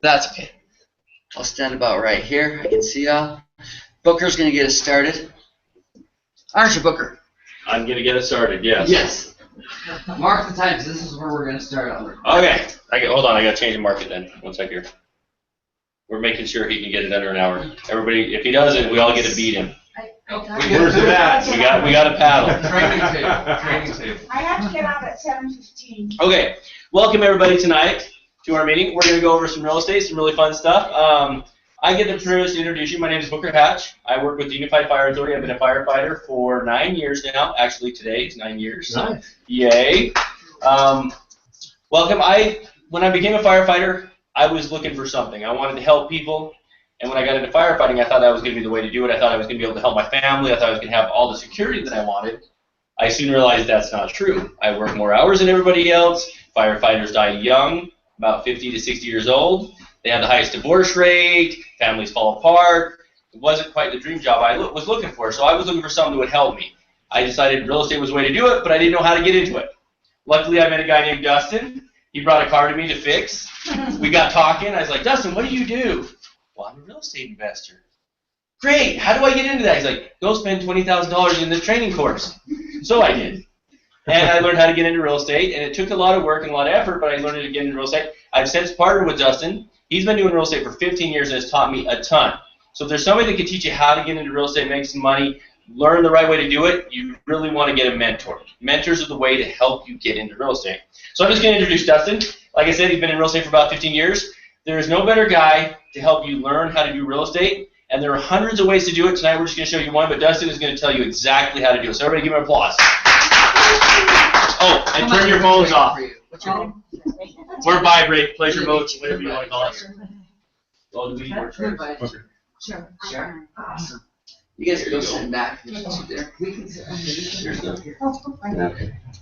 That's okay. I'll stand about right here. I can see y'all. Booker's going to get us started. Aren't you, Booker? I'm going to get us started, yes. Yes. Mark the time, because this is where we're going to start on. Okay. Hold on, I got to change the market then. 1 sec here. We're making sure he can get it under an hour. Everybody, if he doesn't, we all get to beat him. Where's it at? We got a paddle. Training table. I have to get out at 7:15. Okay. Welcome everybody tonight to our meeting. We're going to go over some real estate, some really fun stuff. I get the privilege to introduce you. My name is Booker Hatch. I work with the Unified Fire Authority. I've been a firefighter for 9 years now. Actually, today is 9 years. Nice. Yay. Welcome. When I became a firefighter, I was looking for something. I wanted to help people. And when I got into firefighting, I thought that was going to be the way to do it. I thought I was going to be able to help my family. I thought I was going to have all the security that I wanted. I soon realized that's not true. I work more hours than everybody else. Firefighters die young, about 50 to 60 years old. They have the highest divorce rate. Families fall apart. It wasn't quite the dream job I was looking for, so I was looking for something that would help me. I decided real estate was the way to do it, but I didn't know how to get into it. Luckily, I met a guy named Dustin. He brought a car to me to fix. We got talking. I was like, Dustin, what do you do? Well, I'm a real estate investor. Great. How do I get into that? He's like, go spend $20,000 in the training course. So I did. And I learned how to get into real estate, and it took a lot of work and a lot of effort, but I learned how to get into real estate. I've since partnered with Dustin. He's been doing real estate for 15 years and has taught me a ton. So if there's somebody that can teach you how to get into real estate, make some money, learn the right way to do it, you really want to get a mentor. Mentors are the way to help you get into real estate. So I'm just going to introduce Dustin. Like I said, he's been in real estate for about 15 years. There is no better guy to help you learn how to do real estate, and there are hundreds of ways to do it. Tonight we're just going to show you one, but Dustin is going to tell you exactly how to do it. So everybody give him an applause. Oh, and turn your phones off. What's your name? Or vibrate, pleasure mode, whatever you want to call it. Oh, do we need more chairs? Sure. Sure. Awesome. You guys can go sit back. There.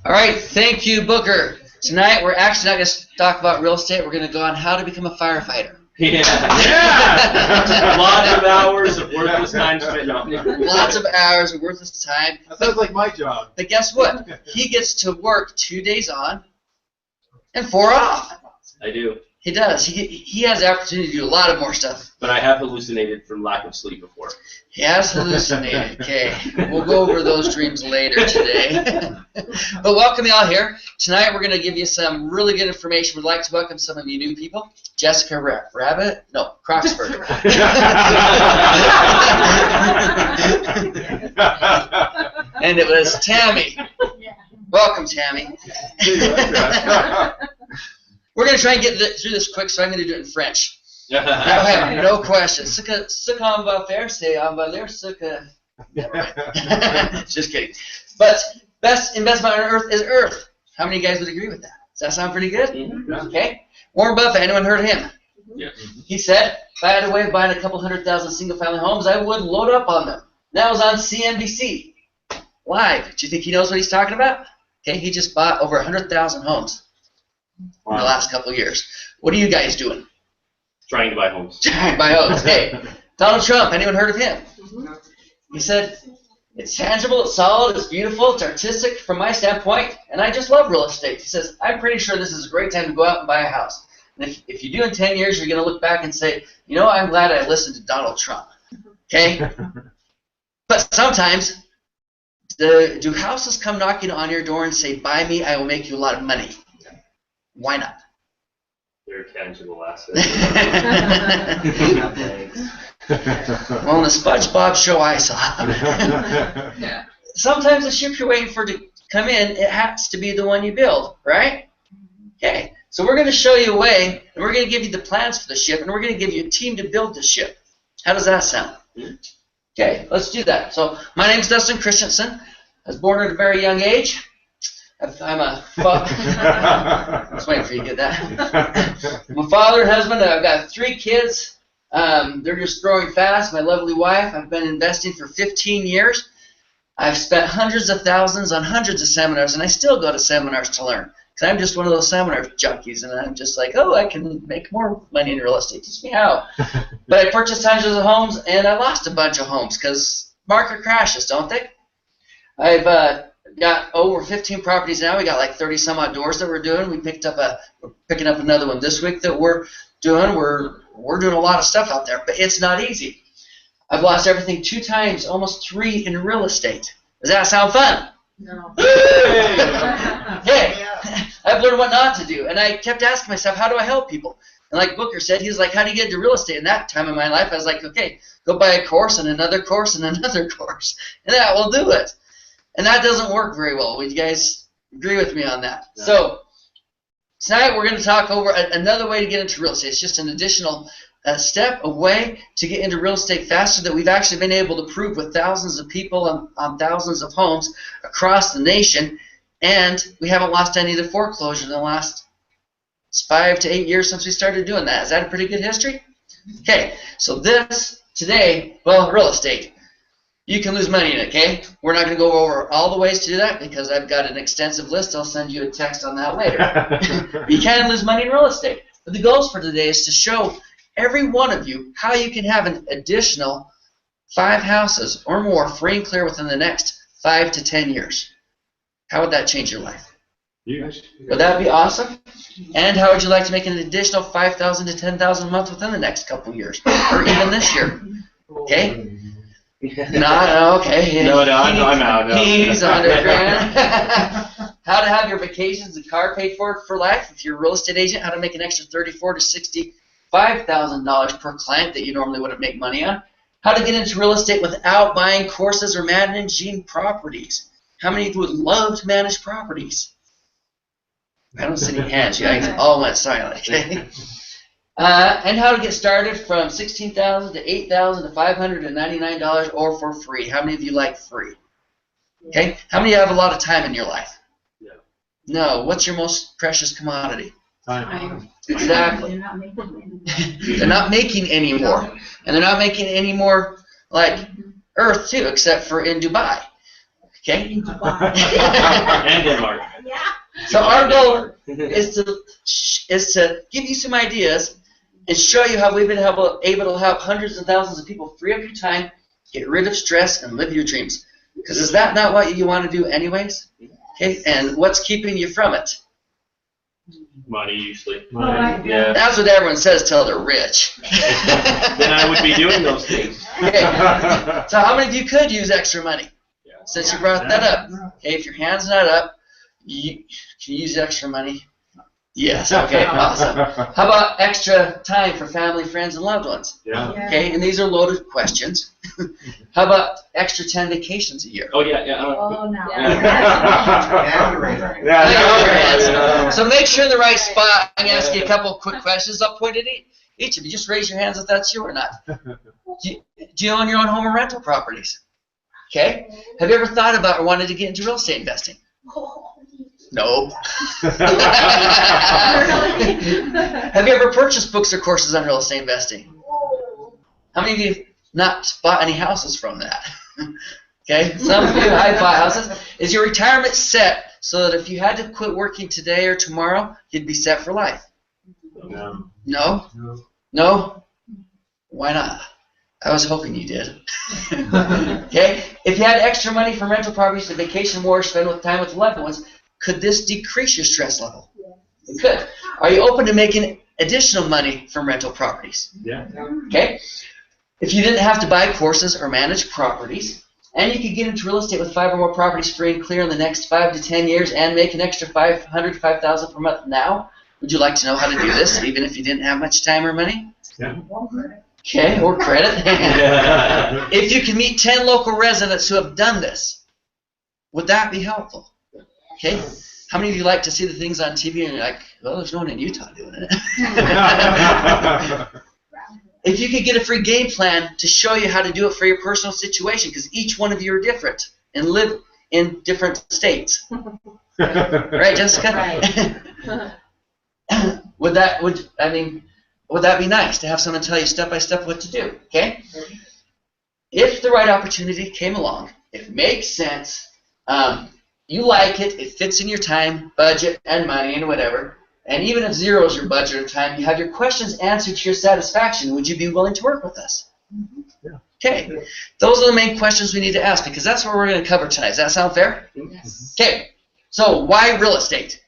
All right, thank you, Booker. Tonight we're actually not going to talk about real estate. We're going to go on how to become a firefighter. Yeah. Lots of hours of worthless time spent on it. Lots of hours of worthless time. That sounds like my job. But guess what? He gets to work 2 days on and 4 off. I do. He does. He has the opportunity to do a lot of more stuff. But I have hallucinated from lack of sleep before. He has hallucinated. Okay, we'll go over those dreams later today. But welcome y'all here. Tonight we're going to give you some really good information. We'd like to welcome some of you new people. Jessica Rabbit? No, Croxford. And it was Tammy. Welcome, Tammy. We're going to try and get through this quick, so I'm going to do it in French. I have no questions. Ce qu'on va faire, c'est on va lire ce que... Just kidding. But best investment on earth is earth. How many guys would agree with that? Does that sound pretty good? Mm-hmm. Okay. Warren Buffett, anyone heard of him? Yeah. He said, if I had a way of buying a couple 100,000 single-family homes, I would load up on them. That was on CNBC. Live. Do you think he knows what he's talking about? Okay, he just bought over 100,000 homes. Wow. In the last couple of years. What are you guys doing? Trying to buy homes. Trying to buy homes. Hey, Donald Trump, anyone heard of him? He said, it's tangible, it's solid, it's beautiful, it's artistic from my standpoint, and I just love real estate. He says, I'm pretty sure this is a great time to go out and buy a house. And if you do in 10 years, you're going to look back and say, you know, I'm glad I listened to Donald Trump. Okay? But sometimes, do houses come knocking on your door and say, buy me, I will make you a lot of money? Why not? They're tangible assets. Well, in the SpongeBob show I saw, sometimes the ship you're waiting for to come in, it has to be the one you build, right? Okay, so we're going to show you a way, and we're going to give you the plans for the ship, and we're going to give you a team to build the ship. How does that sound? Okay, let's do that. So my name's Dustin Christensen. I was born at a very young age. I'm a father. I was waiting for you to get that. I'm a father and husband. I've got 3 kids. They're just growing fast. My lovely wife. I've been investing for 15 years. I've spent hundreds of thousands on hundreds of seminars, and I still go to seminars to learn. Because I'm just one of those seminar junkies, and I'm just like, oh, I can make more money in real estate. Teach me how. But I purchased hundreds of homes, and I lost a bunch of homes because market crashes, don't they? I've got over 15 properties now. We got like 30 some odd doors that we're doing. We're picking up another one this week that we're doing. We're doing a lot of stuff out there, but it's not easy. I've lost everything 2 times, almost 3 in real estate. Does that sound fun? No. Hey, I've learned what not to do, and I kept asking myself, how do I help people? And like Booker said, he was like, how do you get into real estate? In that time of my life, I was like, okay, go buy a course and another course and another course, and that will do it. And that doesn't work very well. Would you guys agree with me on that? Yeah. So tonight we're going to talk over another way to get into real estate. It's just an additional step, a way to get into real estate faster that we've actually been able to prove with thousands of people on thousands of homes across the nation, and we haven't lost any to foreclosure in the last 5 to 8 years since we started doing that. Is that a pretty good history? Okay, so this today, well, real estate. You can lose money in it, okay? We're not going to go over all the ways to do that because I've got an extensive list. I'll send you a text on that later. You can lose money in real estate. But the goals for today is to show every one of you how you can have an additional 5 houses or more free and clear within the next 5 to 10 years. How would that change your life? Huge. Would that be awesome? And how would you like to make an additional $5,000 to $10,000 a month within the next couple of years, or even this year? Okay. No, okay. No, I'm out. No. He's $100,000. How to have your vacations and car paid for life. If you're a real estate agent, how to make an extra $34,000 to $65,000 per client that you normally wouldn't make money on. How to get into real estate without buying courses or managing properties. How many of you would love to manage properties? I don't see any hands. You guys all went silent. Okay. And how to get started from $16,000 to $8,000 to $599 or for free. How many of you like free? Okay. How many of you have a lot of time in your life? Yeah. No. What's your most precious commodity? Time. Exactly. They're not making any. They're not making any more, and they're not making any more like Earth too, except for in Dubai. Okay. In Dubai. And Denmark. Yeah. So our goal is to give you some ideas and show you how we've been able to help hundreds and thousands of people free up your time, get rid of stress, and live your dreams. Because is that not what you want to do anyways? Okay, and what's keeping you from it? Money, usually. Money. Yeah. That's what everyone says till they're rich. Then I would be doing those things. Okay. So how many of you could use extra money? Yeah. Since you brought that up. Okay, if your hand's not up, can you use extra money? Yes, okay, awesome. How about extra time for family, friends, and loved ones? Yeah. Okay, and these are loaded questions. How about extra 10 vacations a year? Oh, yeah. Oh, no. Yeah. So make sure in the right spot. I'm going to ask you a couple of quick questions. I'll point at each of you. Just raise your hands if that's you or not. Do you own your own home or rental properties? Okay. Have you ever thought about or wanted to get into real estate investing? No. Have you ever purchased books or courses on real estate investing? How many of you not bought any houses from that? Okay, some of you have bought houses. Is your retirement set so that if you had to quit working today or tomorrow, you'd be set for life? No. No? No? Why not? I was hoping you did. Okay, if you had extra money for rental properties to vacation more, spend with time with loved ones, could this decrease your stress level? It could. Are you open to making additional money from rental properties? Yeah. Okay. If you didn't have to buy courses or manage properties, and you could get into real estate with 5 or more properties free and clear in the next 5 to 10 years and make an extra $500 to $5,000 per month now, would you like to know how to do this, even if you didn't have much time or money? Yeah. Okay, or credit. If you can meet 10 local residents who have done this, would that be helpful? Okay. How many of you like to see the things on TV and you're like, well, there's no one in Utah doing it? If you could get a free game plan to show you how to do it for your personal situation, because each one of you are different and live in different states. Right, Jessica? Right. Would that be nice to have someone tell you step by step what to do? Okay? If the right opportunity came along, it makes sense, you like it, it fits in your time, budget, and money, and whatever, and even if 0 is your budget or time, you have your questions answered to your satisfaction, would you be willing to work with us? Yeah. Okay. Those are the main questions we need to ask because that's what we're going to cover tonight. Does that sound fair? Yes. Okay. So why real estate?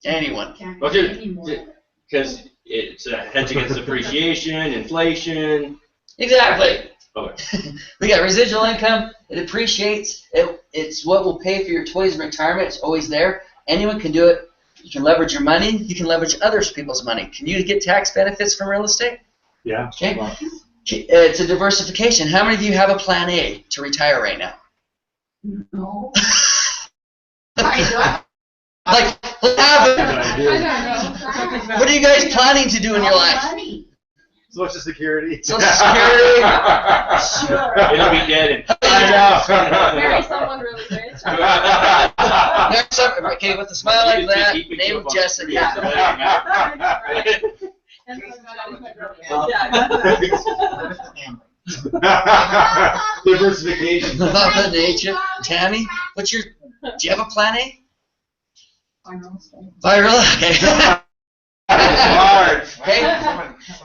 Anyone? Okay, because It's a hedge against appreciation, inflation. Exactly. Okay. We got residual income. It appreciates. It's what will pay for your toys in retirement. It's always there. Anyone can do it. You can leverage your money. You can leverage other people's money. Can you get tax benefits from real estate? Yeah. Okay. It's a diversification. How many of you have a plan A to retire right now? No. I don't. Like, what happened? I don't know. What are you guys planning to do in your life? Money. Social Security. Social Security. It'll be dead in Marry someone really rich. Next up, okay, with a smile like that, name Jessica. Diversification. Mother Nature. Tammy, do you have a plan A? Okay. Okay.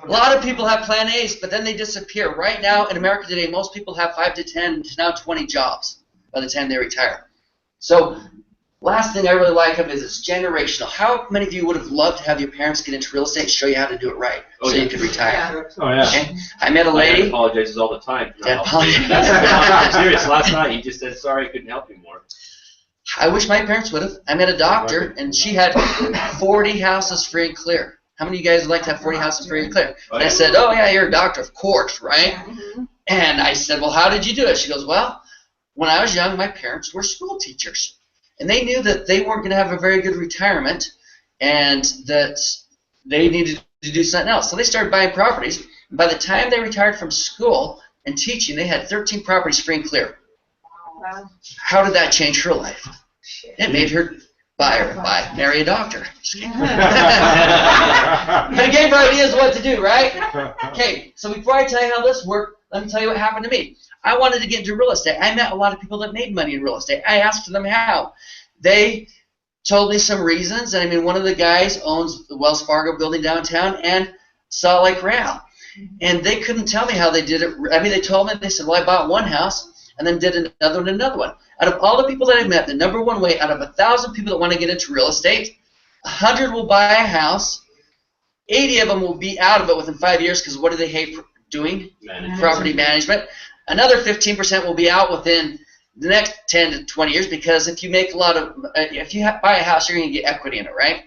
A lot of people have plan A's, but then they disappear. Right now in America today, most people have 5 to 10 to now 20 jobs by the time they retire. So, last thing I really like of is it's generational. How many of you would have loved to have your parents get into real estate and show you how to do it right so you could retire? Oh yeah. Okay. I met a My dad lady. apologizes all the time. Dad apologizes. I'm serious. Last night he just said sorry, I couldn't help you more. I wish my parents would have. I met a doctor, and she had 40 houses free and clear. How many of you guys would like to have 40 houses free and clear? And I said, oh, yeah, you're a doctor, of course, right? And I said, well, how did you do it? She goes, well, when I was young, my parents were school teachers. And they knew that they weren't going to have a very good retirement and that they needed to do something else. So they started buying properties. And by the time they retired from school and teaching, they had 13 properties free and clear. How did that change her life? It made her marry a doctor. But it gave her ideas what to do, right? Okay, so before I tell you how this worked, let me tell you what happened to me. I wanted to get into real estate. I met a lot of people that made money in real estate. I asked them how. They told me some reasons. And I mean, one of the guys owns the Wells Fargo building downtown and Salt Lake Real. And they couldn't tell me how they did it. I mean, they told me, they said, well, I bought one house and then did another one and another one. Out of all the people that I've met, the number one way, out of 1,000 people that want to get into real estate, 100 will buy a house, 80 of them will be out of it within 5 years because what do they hate doing? Property management. Another 15% will be out within the next 10 to 20 years because if you make a lot of, if you buy a house, you're going to get equity in it, right?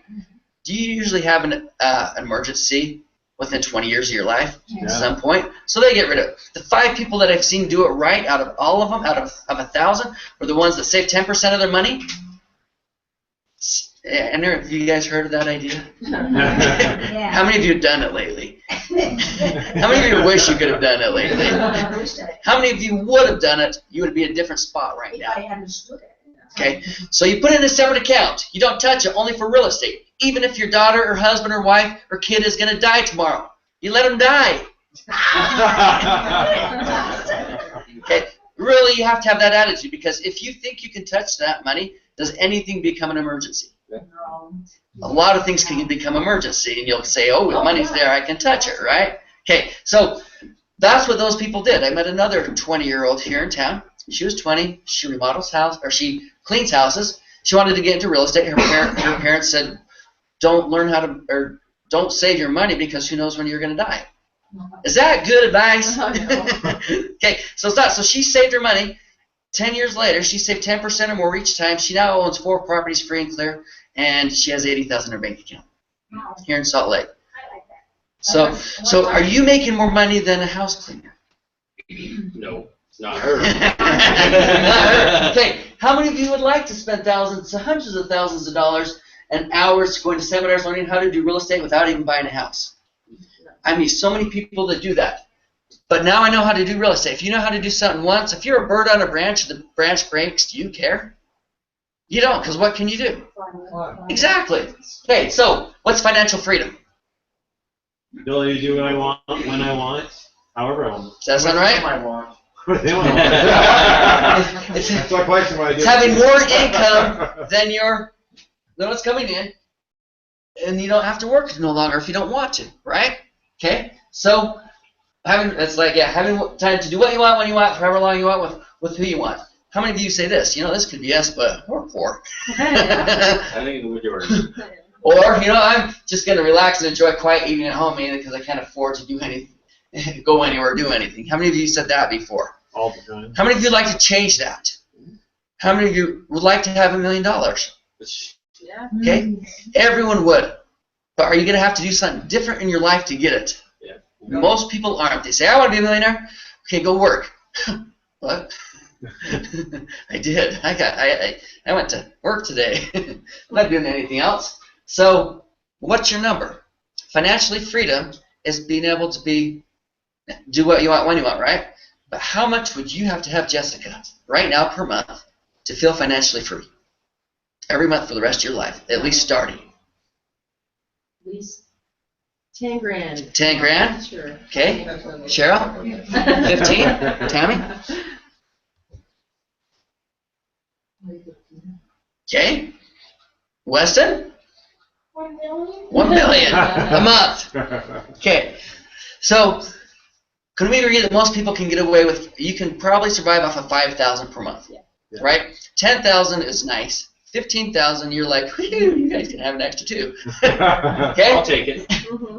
Do you usually have an emergency within 20 years of your life at some point? So they get rid of it. The 5 people that I've seen do it right out of all of them, out of 1,000, were the ones that save 10% of their money. And have you guys heard of that idea? How many of you have done it lately? How many of you wish you could have done it lately? How many of you would have done it? You would be in a different spot right now. Okay, so you put it in a separate account. You don't touch it, only for real estate. Even if your daughter or husband or wife or kid is going to die tomorrow, you let them die. Okay, really, you have to have that attitude because if you think you can touch that money, does anything become an emergency? A lot of things can become emergency, and you'll say, oh, the money's there, I can touch it, right? Okay, so that's what those people did. I met another 20-year-old here in town. She was 20. She remodels house, or she cleans houses. She wanted to get into real estate. Her parents said, don't learn how to, or don't save your money because who knows when you're going to die. Is that good advice? Okay, so it's not. So she saved her money. 10 years later, she saved 10% or more each time. She now owns 4 properties free and clear, and she has $80,000 in her bank account here in Salt Lake. So are you making more money than a house cleaner? No, not her. Not her. Okay, how many of you would like to spend thousands, hundreds of thousands of dollars and hours going to seminars learning how to do real estate without even buying a house? I mean, so many people that do that. But now I know how to do real estate. If you know how to do something once, if you're a bird on a branch, the branch breaks, do you care? You don't, because what can you do? Exactly. Okay, so what's financial freedom? Ability to do what I want, when I want, however I want. Does that sound right? I want. That's my question. When I do It's having more income than what's coming in, and you don't have to work no longer if you don't want to, right? Okay, so having time to do what you want, when you want, for however long you want, with who you want. How many of you say this? You know, this could be us, but we're poor. I think the majority. Or, I'm just going to relax and enjoy a quiet evening at home, mainly because I can't afford to do anything, go anywhere or do anything. How many of you said that before? All the time. How many of you would like to change that? How many of you would like to have $1 million? Yeah. Okay? Everyone would. But are you going to have to do something different in your life to get it? Yeah. Most people aren't. They say, I want to be a millionaire. Okay, go work. What? I did. I went to work today. I'm not doing anything else. So, what's your number? Financially, freedom is being able to do what you want when you want, right? But how much would you have to have, Jessica, right now per month to feel financially free? Every month for the rest of your life, at least starting. At least 10 grand. 10 grand? Sure. Okay. Cheryl? 15? Tammy? Okay. Weston? 1 million? 1 million a month. Okay. So, can we agree that most people can get away with, you can probably survive off of 5,000 per month, Yeah. right? 10,000 is nice. 15,000, you're like, whew, you guys can have an extra too. Okay? I'll take it.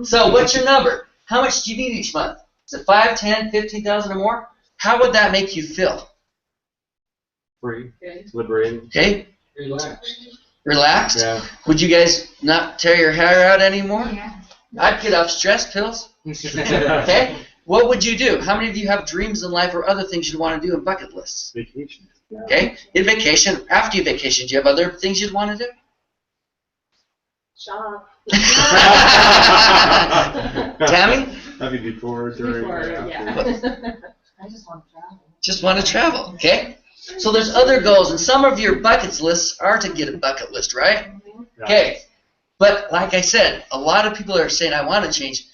So, what's your number? How much do you need each month? Is it 5, 10, 15,000 or more? How would that make you feel? Free. Okay. Liberated. Okay? Relaxed? Yeah. Would you guys not tear your hair out anymore? Yeah. I'd get off stress pills. Okay? What would you do? How many of you have dreams in life or other things you want to do in bucket lists? Vacation. Okay? In vacation, after you vacation, do you have other things you'd want to do? Shop. Tammy? That'd be before, during, Before, or yeah. after. I just want to travel. Just want to travel, okay? So there's other goals, and some of your bucket lists are to get a bucket list, right? Yeah. Okay. But like I said, a lot of people are saying, I want to change.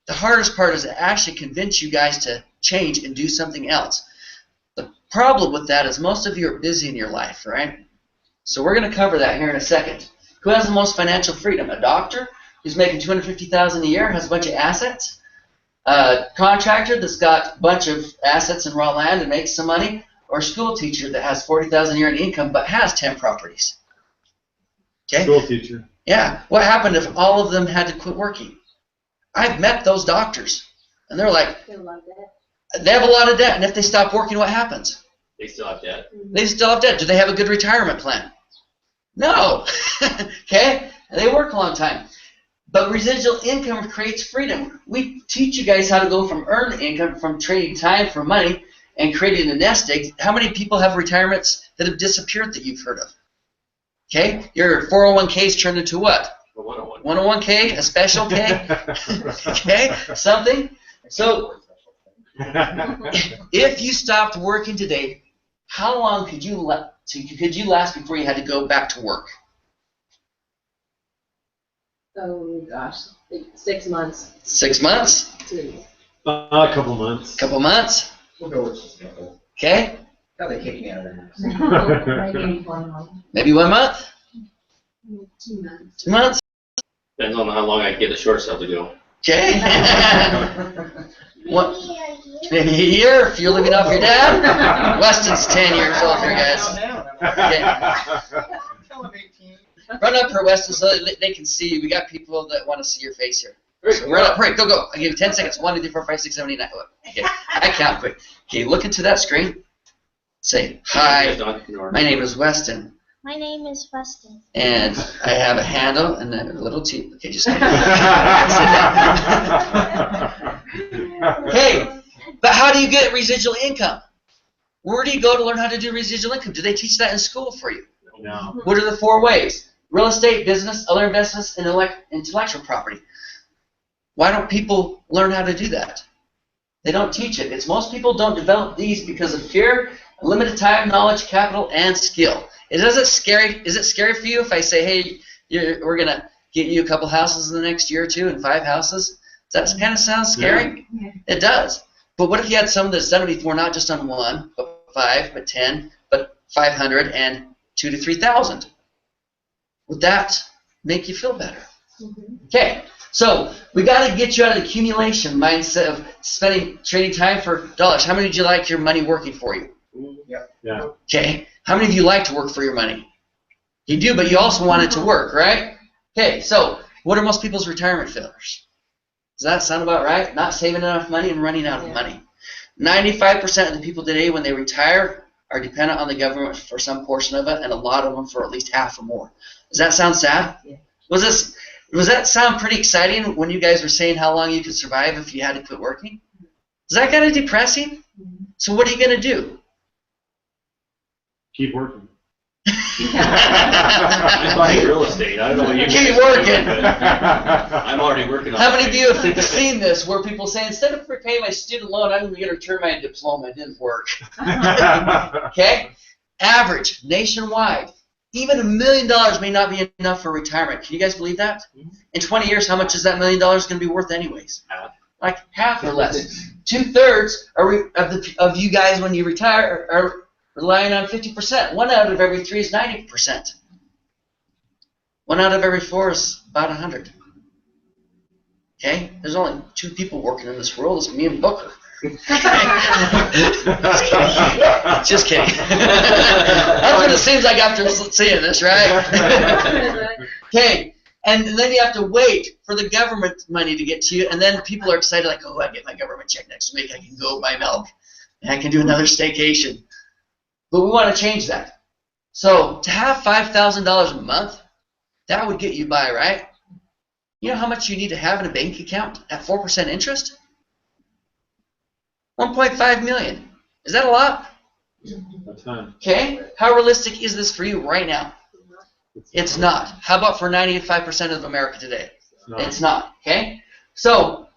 The hardest part is to actually convince you guys to change and do something else. The problem with that is most of you are busy in your life, right? So we're going to cover that here in a second. Who has the most financial freedom? A doctor who's making $250,000 a year, has a bunch of assets? A contractor that's got a bunch of assets in raw land and makes some money? Or a school teacher that has $40,000 a year in income but has 10 properties? Okay? School teacher. Yeah. What happened if all of them had to quit working? I've met those doctors, and they're like, They love that. they have a lot of debt, and if they stop working, what happens? They still have debt. They still have debt. Do they have a good retirement plan? No. Okay? And they work a long time. But residual income creates freedom. We teach you guys how to go from earned income, from trading time for money, and creating a nest egg. How many people have retirements that have disappeared that you've heard of? Okay? Your 401ks turned into what? A 101. 101k, a special K? Okay? Something? So, if you stopped working today, how long could you last before you had to go back to work? Oh gosh, like 6 months. 6 months? A couple months. Couple months? We'll go with just a couple. Okay? How they kick me out of there. Maybe 1 month. Maybe 1 month? 2 months. 2 months? Depends on how long I can get the short stuff to go. Okay? What? Maybe a year. Maybe a year if you're living off your dad? Weston's 10 years old here, guys. Tell him 18. Run up here, Weston, so that they can see you. We got people that want to see your face here. So run up, hurry, go, go. I give you 10 seconds. 1, 2, 3, 4, 5, 6, 7, 8, 9. Okay, I count quick. Okay, look into that screen. Say, hi, my name is Weston, My name is Weston. and I have a handle and a little T. Okay, just sit down. Okay, but how do you get residual income? Where do you go to learn how to do residual income? Do they teach that in school for you? No. What are the 4 ways? Real estate, business, other investments, and intellectual property. Why don't people learn how to do that? They don't teach it. It's most people don't develop these because of fear, limited time, knowledge, capital, and skill. Is it scary for you if I say, hey, we're going to get you a couple houses in the next year or 2 and 5 houses? Does that kind of sound scary? Yeah. It does. But what if you had someone that's done it before, not just on 1, but 5, but 10, but 500, and 2 to 3,000? Would that make you feel better? Okay, so we got to get you out of the accumulation mindset of trading time for dollars. How many would you like your money working for you? Yeah. Okay, how many of you like to work for your money? You do, but you also want it to work, right? Okay, so what are most people's retirement failures? Does that sound about right? Not saving enough money and running out of money. 95% of the people today, when they retire, are dependent on the government for some portion of it, and a lot of them for at least half or more. Does that sound sad? Yeah. Was that sound pretty exciting when you guys were saying how long you could survive if you had to quit working? Is that kind of depressing? So what are you going to do? Keep working. I'm buying real estate. I don't know what you Keep guys are working. doing, but I'm already working on it. How many of you have seen this where people say, instead of repaying my student loan, I'm going to return my diploma? It didn't work. Okay? Average, nationwide. Even $1 million may not be enough for retirement. Can you guys believe that? In 20 years, how much is that $1 million going to be worth anyways? Like half or less. 2/3 of you guys, when you retire, are relying on 50%. 1 out of every 3 is 90%. 1 out of every 4 is about 100. Okay? There's only 2 people working in this world. It's me and Booker. Just kidding. That's what it seems like after seeing this, right? Okay. And then you have to wait for the government money to get to you, and then people are excited, like, oh, I get my government check next week. I can go buy milk, and I can do another staycation. But we want to change that. So to have $5,000 a month, that would get you by, right? You know how much you need to have in a bank account at 4% interest? $1.5 million. Is that a lot? That's fine. Okay. How realistic is this for you right now? It's not. How about for 95% of America today? It's not. Okay. So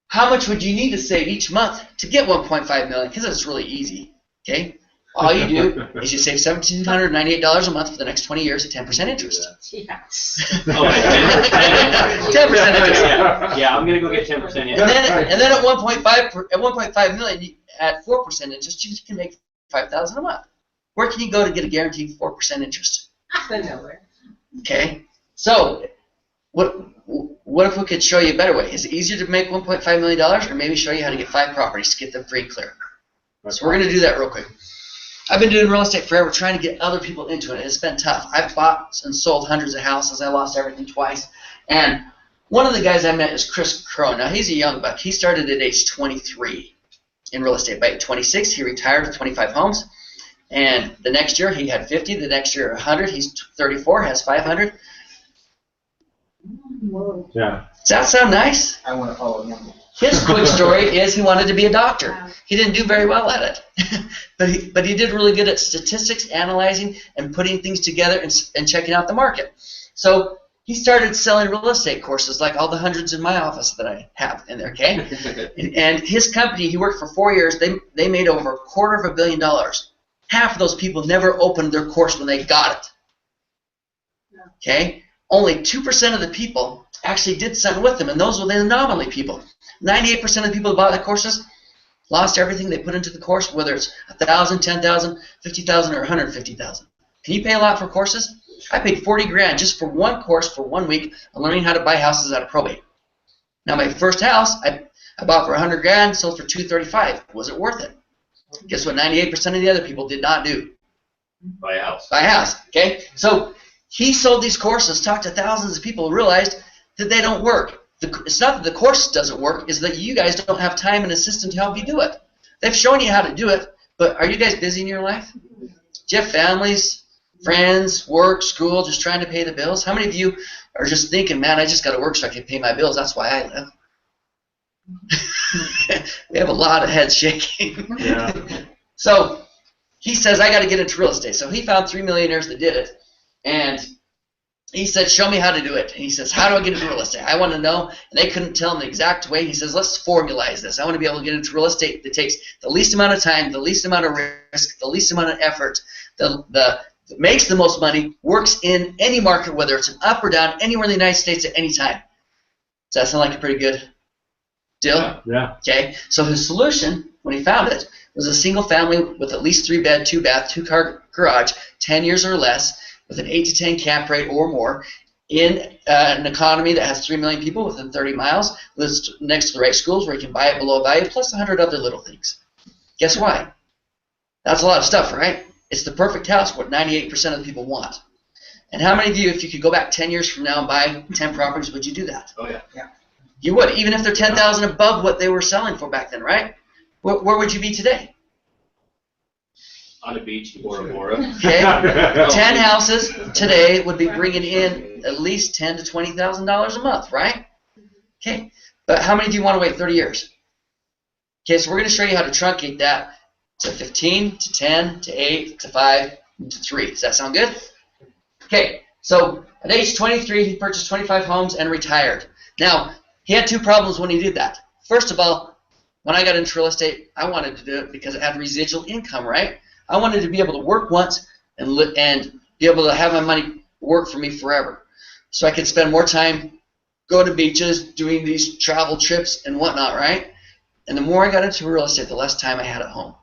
how much would you need to save each month to get 1.5 million? Because it's really easy. Okay. All you do is you save $1,798 a month for the next 20 years at 10% interest. Yes. Oh, 10%. 10% interest. Yeah, I'm gonna go get 10%. And then at 1.5 million at 4% interest, you can make $5,000 a month. Where can you go to get a guaranteed 4% interest? Nowhere. Okay. So what if we could show you a better way? Is it easier to make $1.5 million, or maybe show you how to get 5 properties to get them free and clear? So we're going to do that real quick. I've been doing real estate forever, trying to get other people into it. It's been tough. I've bought and sold hundreds of houses. I lost everything twice. And one of the guys I met is Chris Crow. Now, he's a young buck. He started at age 23 in real estate. By 26, he retired with 25 homes. And the next year, he had 50. The next year, 100. He's 34, has 500. Yeah. Does that sound nice? I want to follow him. His quick story is he wanted to be a doctor. He didn't do very well at it, but he did really good at statistics, analyzing, and putting things together and checking out the market. So he started selling real estate courses, like all the hundreds in my office that I have in there. Okay, and his company, he worked for 4 years. They made over $250 million. Half of those people never opened their course when they got it. Okay, only 2% of the people actually did something with them, and those were the anomaly people. 98% of the people who bought the courses lost everything they put into the course, whether it's $1,000, $10,000, $50,000, or $150,000. Can you pay a lot for courses? I paid $40,000 just for one course for 1 week on learning how to buy houses out of probate. Now my first house I bought for $100,000, sold for $235,000. Was it worth it? Guess what? 98% of the other people did not do. Buy a house. Buy a house. Okay, so he sold these courses, talked to thousands of people, realized that they don't work. It's not that the course doesn't work, it's that you guys don't have time and a system to help you do it. They've shown you how to do it, but are you guys busy in your life? Do you have families, friends, work, school, just trying to pay the bills? How many of you are just thinking, man, I just got to work so I can pay my bills? That's why I live. We have a lot of heads shaking. Yeah. So he says, I got to get into real estate. So he found 3 millionaires that did it, and he said, show me how to do it. And he says, how do I get into real estate? I want to know. And they couldn't tell him the exact way. He says, let's formalize this. I want to be able to get into real estate that takes the least amount of time, the least amount of risk, the least amount of effort, that makes the most money, works in any market, whether it's an up or down, anywhere in the United States at any time. Does that sound like a pretty good deal? Yeah. Okay. So his solution, when he found it, was a single family with at least 3 bed, 2 bath, 2 car garage, 10 years or less, with an 8 to 10 cap rate or more, in an economy that has 3 million people within 30 miles, lives next to the right schools where you can buy it below value, plus 100 other little things. Guess why? That's a lot of stuff, right? It's the perfect house, what 98% of the people want. And how many of you, if you could go back 10 years from now and buy 10 properties, would you do that? Oh yeah. You would, even if they're 10,000 above what they were selling for back then, right? Where would you be today? On a beach in Bora Bora. Okay, 10 houses today would be bringing in at least $10,000 to $20,000 a month, right? Okay, but how many do you want to wait 30 years? Okay, so we're going to show you how to truncate that to 15, to 10, to 8, to 5, and to 3. Does that sound good? Okay, so at age 23, he purchased 25 homes and retired. Now, he had two problems when he did that. First of all, when I got into real estate, I wanted to do it because it had residual income, right? I wanted to be able to work once and be able to have my money work for me forever. So I could spend more time going to beaches, doing these travel trips and whatnot, right? And the more I got into real estate, the less time I had at home.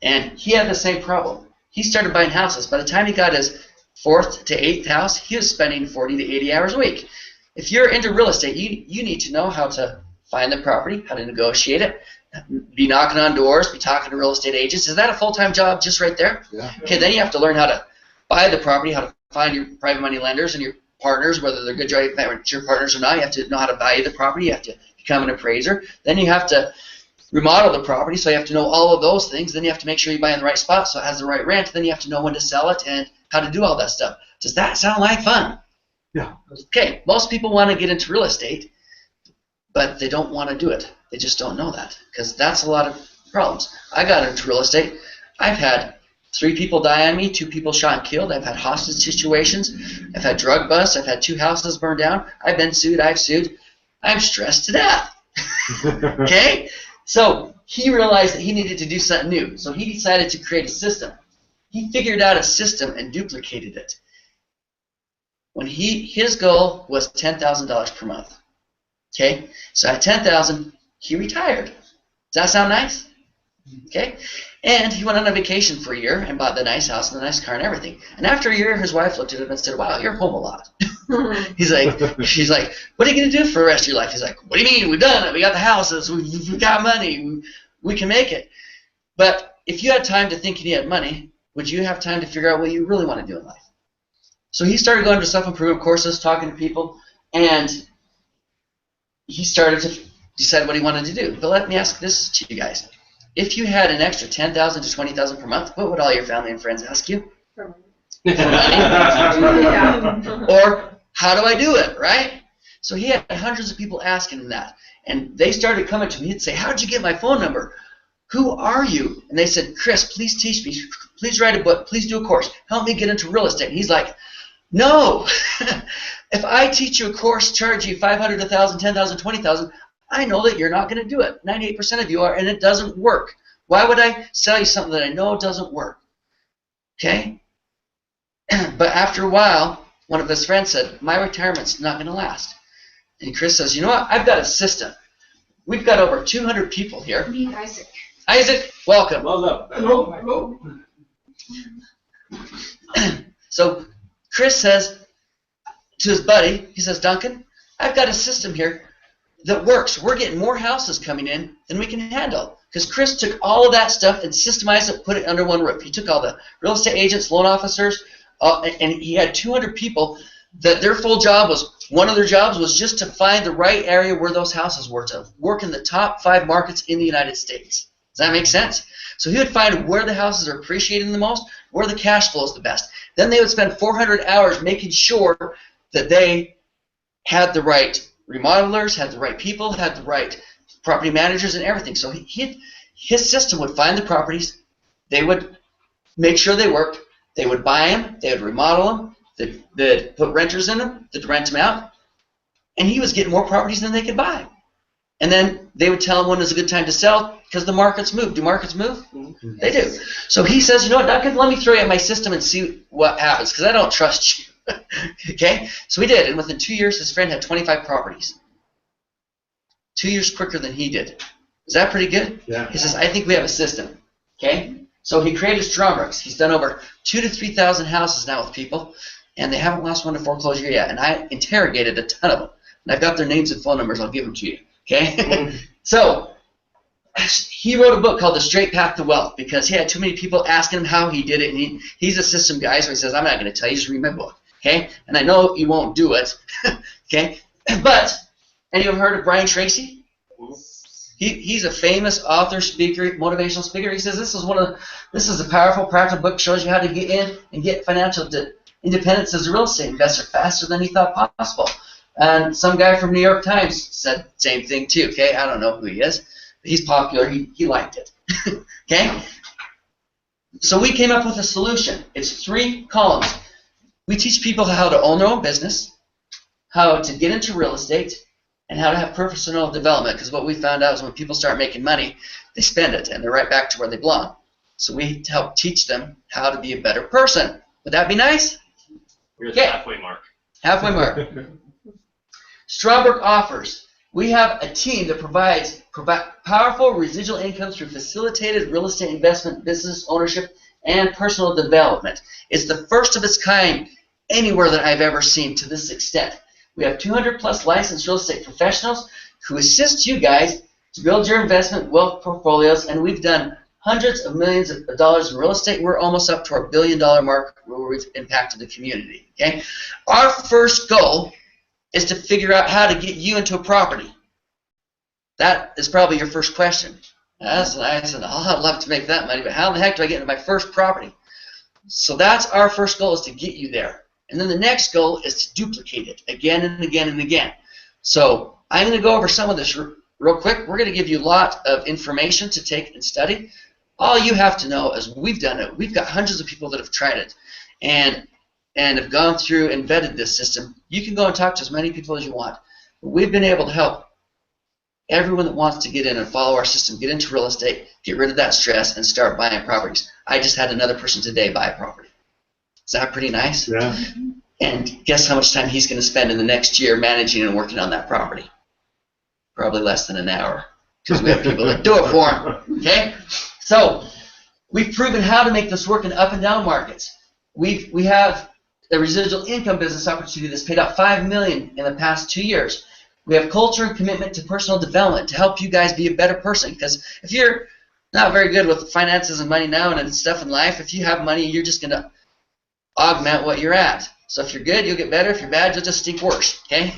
And he had the same problem. He started buying houses. By the time he got his 4th to 8th house, he was spending 40 to 80 hours a week. If you're into real estate, you need to know how to find the property, how to negotiate it, be knocking on doors, be talking to real estate agents. Is that a full-time job just right there? Yeah. Okay, then you have to learn how to buy the property, how to find your private money lenders and your partners, whether they're good joint venture partners or not. You have to know how to value the property. You have to become an appraiser. Then you have to remodel the property, so you have to know all of those things. Then you have to make sure you buy in the right spot so it has the right rent. Then you have to know when to sell it and how to do all that stuff. Does that sound like fun? Yeah. Okay, most people want to get into real estate, but they don't want to do it. They just don't know that, because that's a lot of problems. I got into real estate. I've had 3 people die on me, 2 people shot and killed. I've had hostage situations. I've had drug busts. I've had 2 houses burned down. I've been sued. I've sued. I'm stressed to death. Okay? So he realized that he needed to do something new. So he decided to create a system. He figured out a system and duplicated it. When his goal was $10,000 per month. Okay? So at $10,000, he retired. Does that sound nice? Okay? And he went on a vacation for a year and bought the nice house and the nice car and everything. And after a year, his wife looked at him and said, "Wow, you're home a lot." She's like, "What are you going to do for the rest of your life?" He's like, "What do you mean? We've done it. We got the houses. We got money. We can make it." But if you had time to think and you had money, would you have time to figure out what you really want to do in life? So he started going to self-improvement courses, talking to people, and he started to decide what he wanted to do. But let me ask this to you guys. If you had an extra $10,000 to $20,000 per month, what would all your family and friends ask you? For money. Yeah. Or, how do I do it, right? So he had hundreds of people asking him that. And they started coming to me and say, "How'd you get my phone number? Who are you?" And they said, "Chris, please teach me. Please write a book. Please do a course. Help me get into real estate." And he's like, "No. If I teach you a course, charge you $500, $1,000, $10,000, $20,000, I know that you're not going to do it. 98% of you are, and it doesn't work. Why would I sell you something that I know doesn't work?" Okay? But after a while, one of his friends said, "My retirement's not going to last." And Chris says, "You know what? I've got a system. We've got over 200 people here." Meet Isaac. Isaac, welcome. Well done. Hello. So Chris says to his buddy, he says, "Duncan, I've got a system here that works. We're getting more houses coming in than we can handle." Because Chris took all of that stuff and systemized it, put it under one roof. He took all the real estate agents, loan officers, and he had 200 people that their full job was, one of their jobs was just to find the right area where those houses were, to work in the top 5 markets in the United States. Does that make sense? So he would find where the houses are appreciating the most, where the cash flow is the best. Then they would spend 400 hours making sure that they had the right remodelers, had the right people, had the right property managers and everything. So his system would find the properties, they would make sure they worked, they would buy them, they would remodel them, they'd put renters in them, they'd rent them out, and he was getting more properties than they could buy. And then they would tell him when was a good time to sell because the markets move. Do markets move? Mm-hmm. They do. So he says, "You know what, Duncan, let me throw you at my system and see what happens because I don't trust you." Okay? So he did, and within 2 years, his friend had 25 properties. 2 years quicker than he did. Is that pretty good? Yeah. He says, "I think we have a system." Okay? So he created Strongbrook. He's done over 2,000 to 3,000 houses now with people, and they haven't lost one to foreclosure yet. And I interrogated a ton of them. And I've got their names and phone numbers. I'll give them to you. Okay? So he wrote a book called The Straight Path to Wealth because he had too many people asking him how he did it, and he's a system guy, so he says, I'm not going to tell you, just read my book, okay? And I know you won't do it, okay? But, any of you heard of Brian Tracy? He's a famous author, speaker, motivational speaker. He says this is a powerful, practical book, shows you how to get in and get financial independence as a real estate investor faster than he thought possible. And some guy from New York Times said the same thing too, okay? I don't know who he is. He's popular. He liked it. Okay? So we came up with a solution. It's 3 columns. We teach people how to own their own business, how to get into real estate, and how to have personal development. Because what we found out is when people start making money, they spend it, and they're right back to where they belong. So we help teach them how to be a better person. Would that be nice? We're at the halfway mark. Halfway mark. Strongbrook offers. We have a team that provides powerful residual income through facilitated real estate investment, business ownership, and personal development. It's the first of its kind anywhere that I've ever seen to this extent. We have 200 plus licensed real estate professionals who assist you guys to build your investment wealth portfolios, and we've done hundreds of millions of dollars in real estate. We're almost up to our $1 billion mark where we've impacted the community. Okay, our first goal is to figure out how to get you into a property. That is probably your first question. I said, oh, I'd love to make that money, but how in the heck do I get into my first property? So that's our first goal, is to get you there. And then the next goal is to duplicate it again and again and again. So I'm going to go over some of this real quick. We're going to give you a lot of information to take and study. All you have to know is we've done it. We've got hundreds of people that have tried it and have gone through and vetted this system. You can go and talk to as many people as you want. But we've been able to help everyone that wants to get in and follow our system, get into real estate, get rid of that stress, and start buying properties. I just had another person today buy a property. Is that pretty nice? Yeah. And guess how much time he's going to spend in the next year managing and working on that property? Probably less than an hour, because we have people that do it for him. Okay? So we've proven how to make this work in up and down markets. We have a residual income business opportunity that's paid out $5 million in the past 2 years. We have culture and commitment to personal development to help you guys be a better person. Because if you're not very good with finances and money now and stuff in life, if you have money, you're just going to augment what you're at. So if you're good, you'll get better. If you're bad, you'll just stink worse. Okay?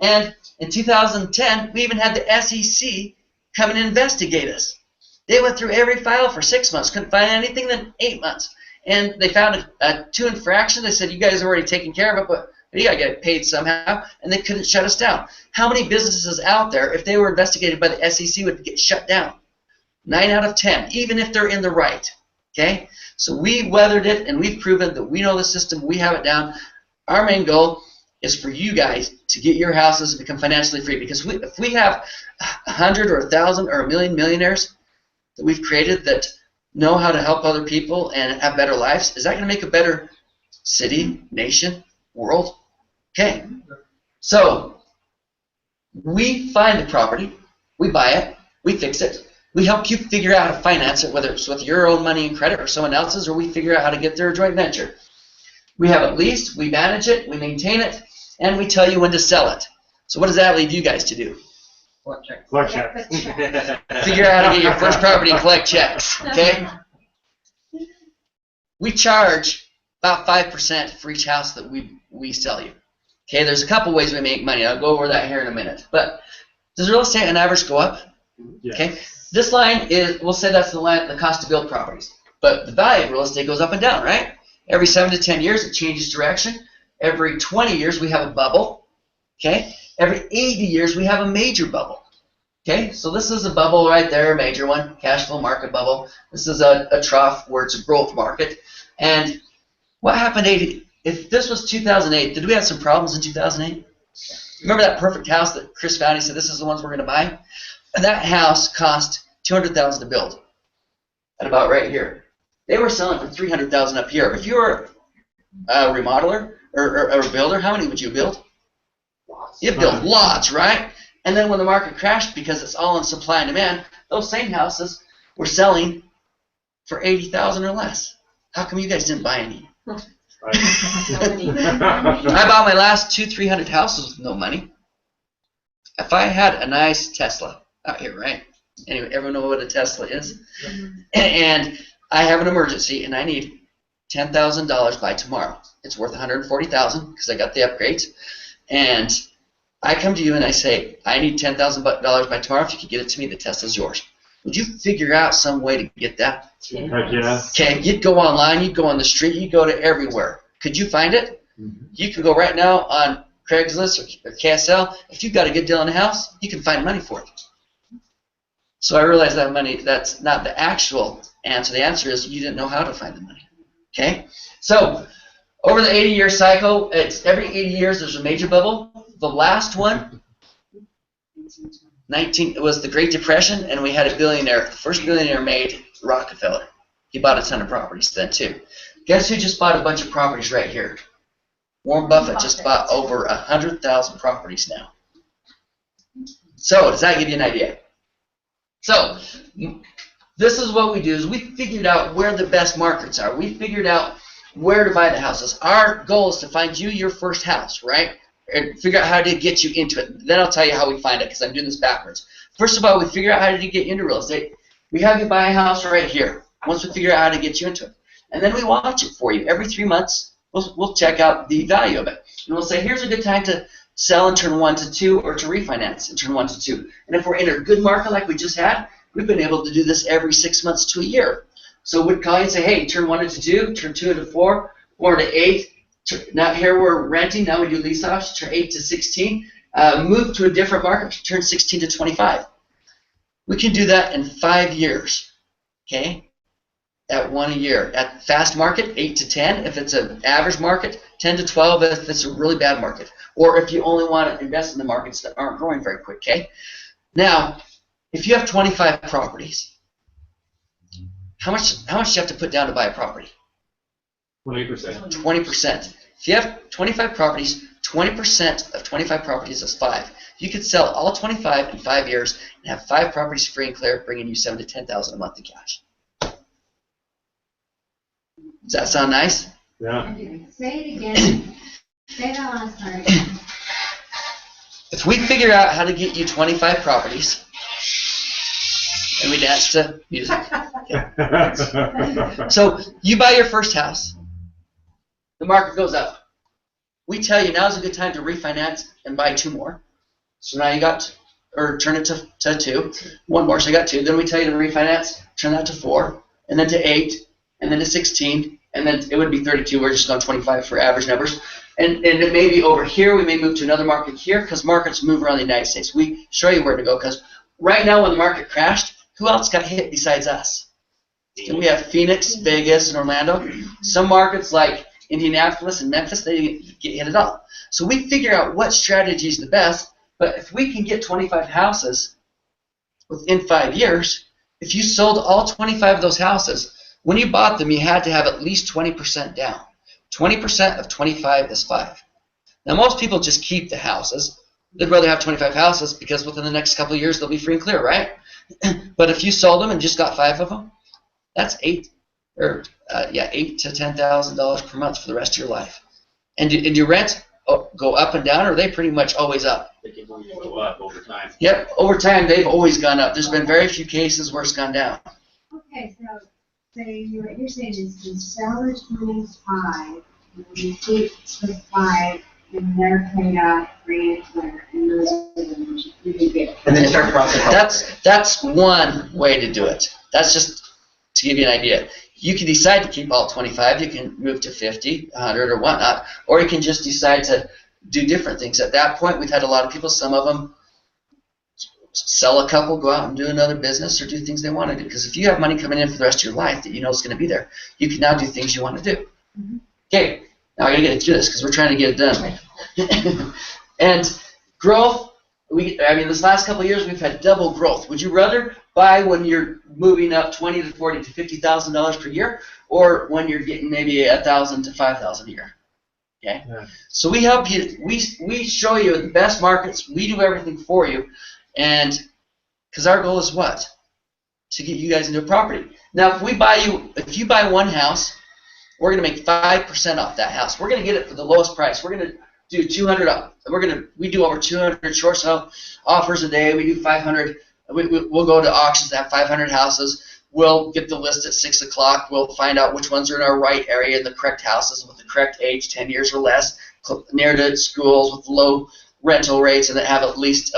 And in 2010, we even had the SEC come and investigate us. They went through every file for 6 months, couldn't find anything than 8 months. And they found 2 infractions. They said, you guys are already taking care of it, but you got to get paid somehow. And they couldn't shut us down. How many businesses out there, if they were investigated by the SEC, would get shut down? 9 out of 10, even if they're in the right. Okay? So we weathered it, and we've proven that we know the system. We have it down. Our main goal is for you guys to get your houses and become financially free. Because if we have 100 or 1,000 or 1,000,000 millionaires that we've created that know how to help other people and have better lives, is that going to make a better city, nation, world? Okay. So we find the property, we buy it, we fix it, we help you figure out how to finance it, whether it's with your own money and credit or someone else's, or we figure out how to get there a joint venture. We have it leased, we manage it, we maintain it, and we tell you when to sell it. So what does that leave you guys to do? Collect checks. Figure out how to get your first property and collect checks. Okay? We charge about 5% for each house that we sell you. Okay, there's a couple ways we make money. I'll go over that here in a minute. But does real estate on average go up? Yeah. Okay, this line is, we'll say that's the cost to build properties. But the value of real estate goes up and down, right? Every 7 to 10 years it changes direction. Every 20 years we have a bubble. Okay, every 80 years we have a major bubble. Okay, so this is a bubble right there, a major one, cash flow market bubble. This is a trough where it's a growth market. And what happened if this was 2008, did we have some problems in 2008? Remember that perfect house that Chris found? He said, this is the ones we're going to buy? And that house cost $200,000 to build. At about right here. They were selling for $300,000 up here. If you were a remodeler or a builder, how many would you build? You build lots, right? And then when the market crashed, because it's all in supply and demand, those same houses were selling for $80,000 or less. How come you guys didn't buy any? I bought my last 300 houses with no money. If I had a nice Tesla out here, right? Anyway, everyone know what a Tesla is? And I have an emergency, and I need $10,000 by tomorrow. It's worth $140,000 because I got the upgrades. And I come to you and I say, I need $10,000 by tomorrow. If you could get it to me, the Tesla's yours. Would you figure out some way to get that? Heck yeah. Okay, you'd go online, you'd go on the street, you'd go to everywhere. Could you find it? Mm-hmm. You can go right now on Craigslist or KSL. If you've got a good deal on a house, you can find money for it. So I realized that money, that's not the actual answer. The answer is you didn't know how to find the money. Okay? So over the 80-year cycle, it's every 80 years there's a major bubble. The last one, it was the Great Depression, and we had a billionaire. The first billionaire made Rockefeller. He bought a ton of properties then too. Guess who just bought a bunch of properties right here? Warren Buffett just bought over 100,000 properties now. So does that give you an idea? So this is what we do: is we figured out where the best markets are. We figured out where to buy the houses. Our goal is to find you your first house, right? And figure out how to get you into it. Then I'll tell you how we find it, because I'm doing this backwards. First of all, we figure out how to get you into real estate. We have you buy a house right here. Once we figure out how to get you into it, and then we watch it for you every 3 months. We'll check out the value of it, and we'll say, here's a good time to sell and turn 1 to 2, or to refinance and turn 1 to 2. And if we're in a good market like we just had, we've been able to do this every 6 months to a year. So we'd call you and say, hey, turn 1 into 2, turn 2 into 4, 4 to 8. Now here we're renting. Now we do lease options. Turn 8 to 16. Move to a different market. Turn 16 to 25. We can do that in 5 years. Okay. At 1 a year. At fast market, 8 to 10 if it's an average market, 10 to 12 if it's a really bad market, or if you only want to invest in the markets that aren't growing very quick. Okay. Now, if you have 25 properties, how much do you have to put down to buy a property? 20%. 20%. If you have 25 properties, 20% of 25 properties is 5. You could sell all 25 in 5 years and have 5 properties free and clear, bringing you $7,000 to $10,000 a month in cash. Does that sound nice? Yeah. Say it again. Say that last part again. If we figure out how to get you 25 properties, and we dance to music. So you buy your first house, the market goes up. We tell you now's a good time to refinance and buy 2 more. So now you got, or turn it to 2, 1 more, so you got 2. Then we tell you to refinance, turn that to 4, and then to 8, and then to 16, and then it would be 32. We're just on 25 for average numbers. And it may be over here. We may move to another market here, because markets move around the United States. We show you where to go, because right now when the market crashed, who else got hit besides us? And we have Phoenix, Vegas, and Orlando. Some markets like Indianapolis and Memphis, they didn't get hit at all. So we figure out what strategy is the best. But if we can get 25 houses within 5 years, if you sold all 25 of those houses, when you bought them, you had to have at least 20% down. 20% of 25 is 5. Now most people just keep the houses. They'd rather have 25 houses because within the next couple of years they'll be free and clear, right? But if you sold them and just got 5 of them, that's $8 to $10,000 per month for the rest of your life. And your rent go up and down, or are they pretty much always up? They can only go up over time. Yep, over time they've always gone up. There's been very few cases where it's gone down. Okay, so what you're saying is the seller 25, and you keep the 5, and they're paid off free and clear, and those are the really good. And then start the process. That's one way to do it. That's just to give you an idea. You can decide to keep all 25. You can move to 50, 100, or whatnot, or you can just decide to do different things. At that point, we've had a lot of people. Some of them sell a couple, go out and do another business, or do things they want to do. Because if you have money coming in for the rest of your life that you know is going to be there, you can now do things you want to do. Mm-hmm. Okay, now I got to get through this because we're trying to get it done. And growth. This last couple of years we've had double growth. Would you rather buy when you're moving up $20,000 to $40,000 to $50,000 per year, or when you're getting maybe $1,000 to $5,000 a year? Okay. Yeah. So we help you. We show you the best markets. We do everything for you, and because our goal is what? To get you guys into a property. Now, if you buy one house, we're going to make 5% off that house. We're going to get it for the lowest price. We're going to do 200. We do over 200 short sale offers a day. We do 500 We'll go to auctions that have 500 houses. We'll get the list at 6 o'clock. We'll find out which ones are in our right area and the correct houses with the correct age, 10 years or less, near to schools with low rental rates and that have at least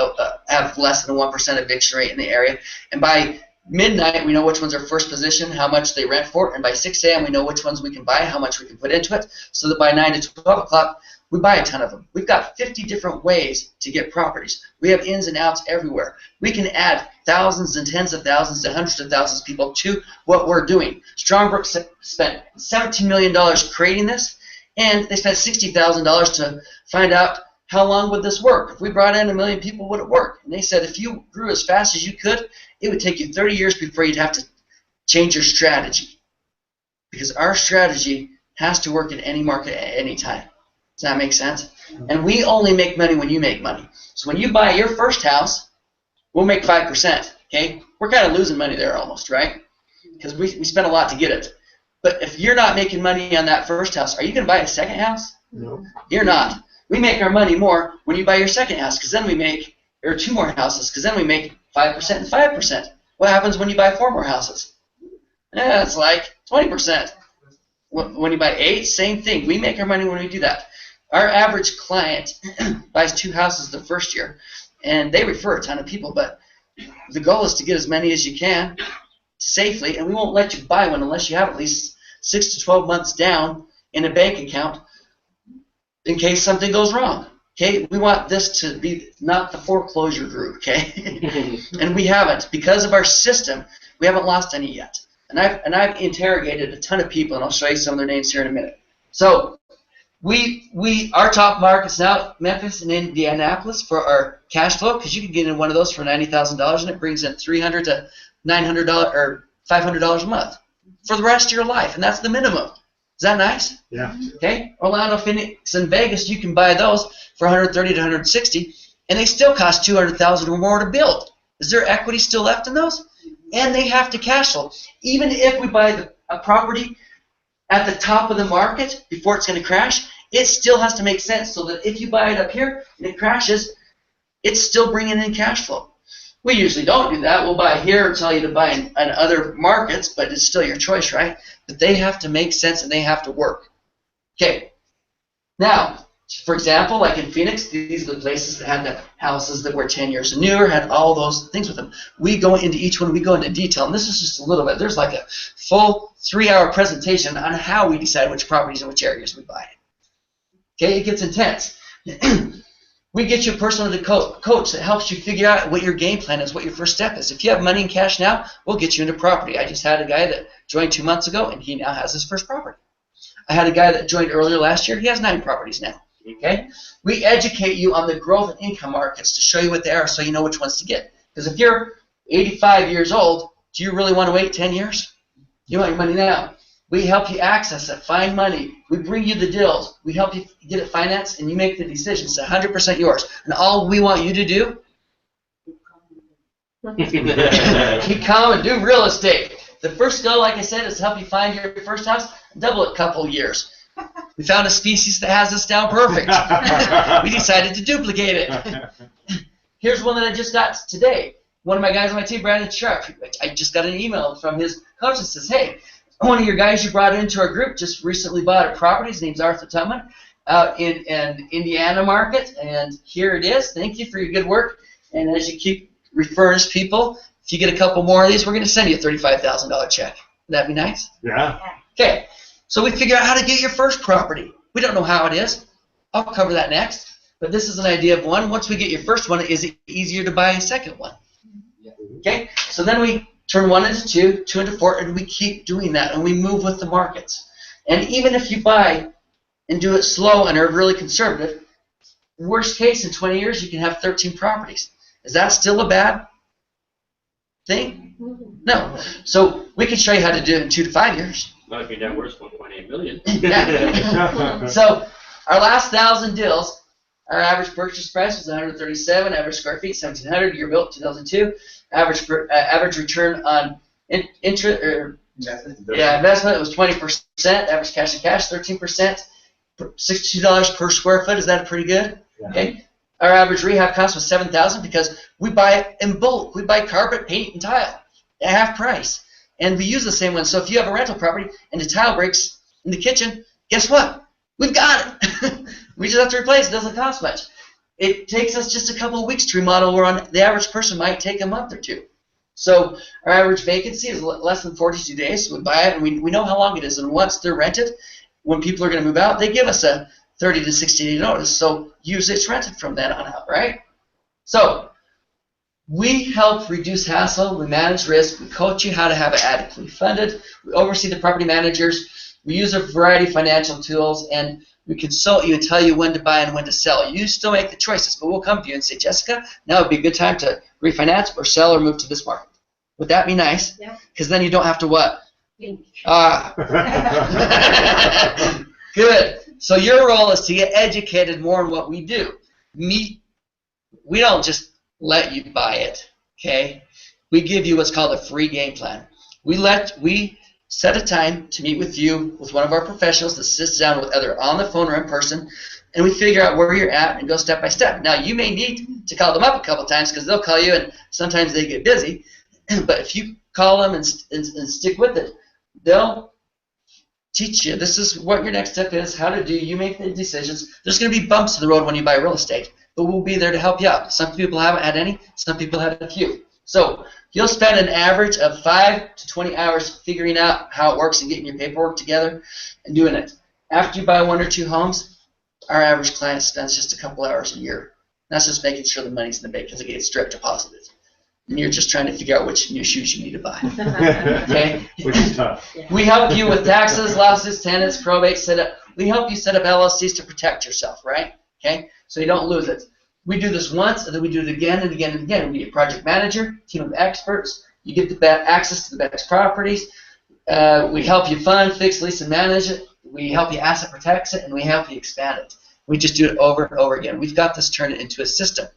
have less than a 1% eviction rate in the area. And by midnight, we know which ones are first position, how much they rent for, and by 6 a.m. we know which ones we can buy, how much we can put into it, so that by 9 to 12 o'clock, we buy a ton of them. We've got 50 different ways to get properties. We have ins and outs everywhere. We can add thousands and tens of thousands to hundreds of thousands of people to what we're doing. Strongbrook spent $17 million creating this, and they spent $60,000 to find out how long would this work. If we brought in 1 million people, would it work? And they said if you grew as fast as you could, it would take you 30 years before you'd have to change your strategy. Because our strategy has to work in any market at any time. Does that make sense? And we only make money when you make money. So when you buy your first house, we'll make 5%. Okay? We're kind of losing money there almost, right? Because we spent a lot to get it. But if you're not making money on that first house, are you going to buy a second house? No. You're not. We make our money more when you buy your second house, because then we make, or 2 more houses, because then we make 5% and 5%. What happens when you buy 4 more houses? Yeah, it's like 20%. When you buy 8, same thing. We make our money when we do that. Our average client buys 2 houses the first year, and they refer a ton of people, but the goal is to get as many as you can safely, and we won't let you buy one unless you have at least 6 to 12 months down in a bank account in case something goes wrong. Okay, we want this to be not the foreclosure group, okay? And we haven't. Because of our system, we haven't lost any yet. And I've interrogated a ton of people, and I'll show you some of their names here in a minute. So our top markets now, Memphis and Indianapolis for our cash flow, because you can get in one of those for $90,000 and it brings in $300 to $900 or $500 a month for the rest of your life, and that's the minimum. Is that nice? Yeah. Okay. Orlando, Phoenix, and Vegas, you can buy those for $130 to $160, and they still cost $200,000 or more to build. Is there equity still left in those? And they have to cash flow. Even if we buy a property at the top of the market before it's going to crash, it still has to make sense so that if you buy it up here and it crashes, it's still bringing in cash flow. We usually don't do that. We'll buy here or tell you to buy in other markets, but it's still your choice, right? But they have to make sense and they have to work. Okay. Now, for example, like in Phoenix, these are the places that had the houses that were 10 years and newer, had all those things with them. We go into each one, we go into detail, and this is just a little bit. There's like a full 3-hour presentation on how we decide which properties and which areas we buy. Okay, it gets intense. We get you a personal coach that helps you figure out what your game plan is, what your first step is. If you have money and cash now, we'll get you into property. I just had a guy that joined 2 months ago, and he now has his first property. I had a guy that joined earlier last year. He has 9 properties now. Okay? We educate you on the growth and income markets to show you what they are so you know which ones to get. Because if you're 85 years old, do you really want to wait 10 years? You want your money now. We help you access it, find money. We bring you the deals. We help you get it financed, and you make the decisions. It's 100% yours. And all we want you to do, keep calm and do real estate. The first goal, like I said, is to help you find your first house, double it a couple years. We found a species that has this down perfect. We decided to duplicate it. Here's one that I just got today. One of my guys on my team, Brandon Sharp, I just got an email from his coach that says, hey, one of your guys you brought into our group just recently bought a property. His name's Arthur Tubman out in an Indiana market, and here it is. Thank you for your good work. And as you keep referring people, if you get a couple more of these, we're going to send you a $35,000 check. Would that be nice? Yeah. Okay, so we figure out how to get your first property. We don't know how it is. I'll cover that next. But this is an idea of one. Once we get your first one, is it easier to buy a second one? Okay, so then we turn 1 into 2, 2 into 4, and we keep doing that, and we move with the markets. And even if you buy and do it slow and are really conservative, worst case, in 20 years, you can have 13 properties. Is that still a bad thing? No. So we can show you how to do it in 2 to 5 years. Not if your net worth is $1.8 million. Yeah. So our last 1,000 deals, our average purchase price was 137, average square feet 1,700, year built 2002. Average return on investment was 20%. Average cash and cash 13%. $62 per square foot. Is that pretty good? Yeah. Okay. our average rehab cost was $7,000 because we buy in bulk. We buy carpet, paint, and tile at half price, and we use the same one. So if you have a rental property and the tile breaks in the kitchen, guess what? We've got it. We just have to replace it. It doesn't cost much. It takes us just a couple of weeks to remodel, where on the average person might take a month or two. So our average vacancy is less than 42 days. So we buy it, and we know how long it is. And once they're rented, when people are going to move out, they give us a 30 to 60 day notice. So usually it's rented from then on out, right? So we help reduce hassle. We manage risk. We coach you how to have it adequately funded. We oversee the property managers. We use a variety of financial tools, and we consult you and tell you when to buy and when to sell. You still make the choices, but we'll come to you and say, Jessica, now would be a good time to refinance or sell or move to this market. Would that be nice? Yeah. Because then you don't have to what? Think. Good. So your role is to get educated more in what we do. We don't just let you buy it, okay? We give you what's called a free game plan. We set a time to meet with you, with one of our professionals that sits down with either on the phone or in person, and we figure out where you're at and go step by step. Now, you may need to call them up a couple times because they'll call you, and sometimes they get busy. But if you call them and stick with it, they'll teach you. This is what your next step is, how to do. You make the decisions. There's going to be bumps in the road when you buy real estate, but we'll be there to help you out. Some people haven't had any. Some people had a few. So you'll spend an average of 5 to 20 hours figuring out how it works and getting your paperwork together and doing it. After you buy 1 or 2 homes, our average client spends just a couple hours a year. That's just making sure the money's in the bank because it gets direct deposited. And you're just trying to figure out which new shoes you need to buy. Okay? Which is tough. We help you with taxes, losses, tenants, probate, setup. We help you set up LLCs to protect yourself, right? Okay? So you don't lose it. We do this once, and then we do it again and again and again. We get a project manager, team of experts. You get the access to the best properties. We help you fund, fix, lease, and manage it. We help you asset protect it, and we help you expand it. We just do it over and over again. We've got this turned into a system.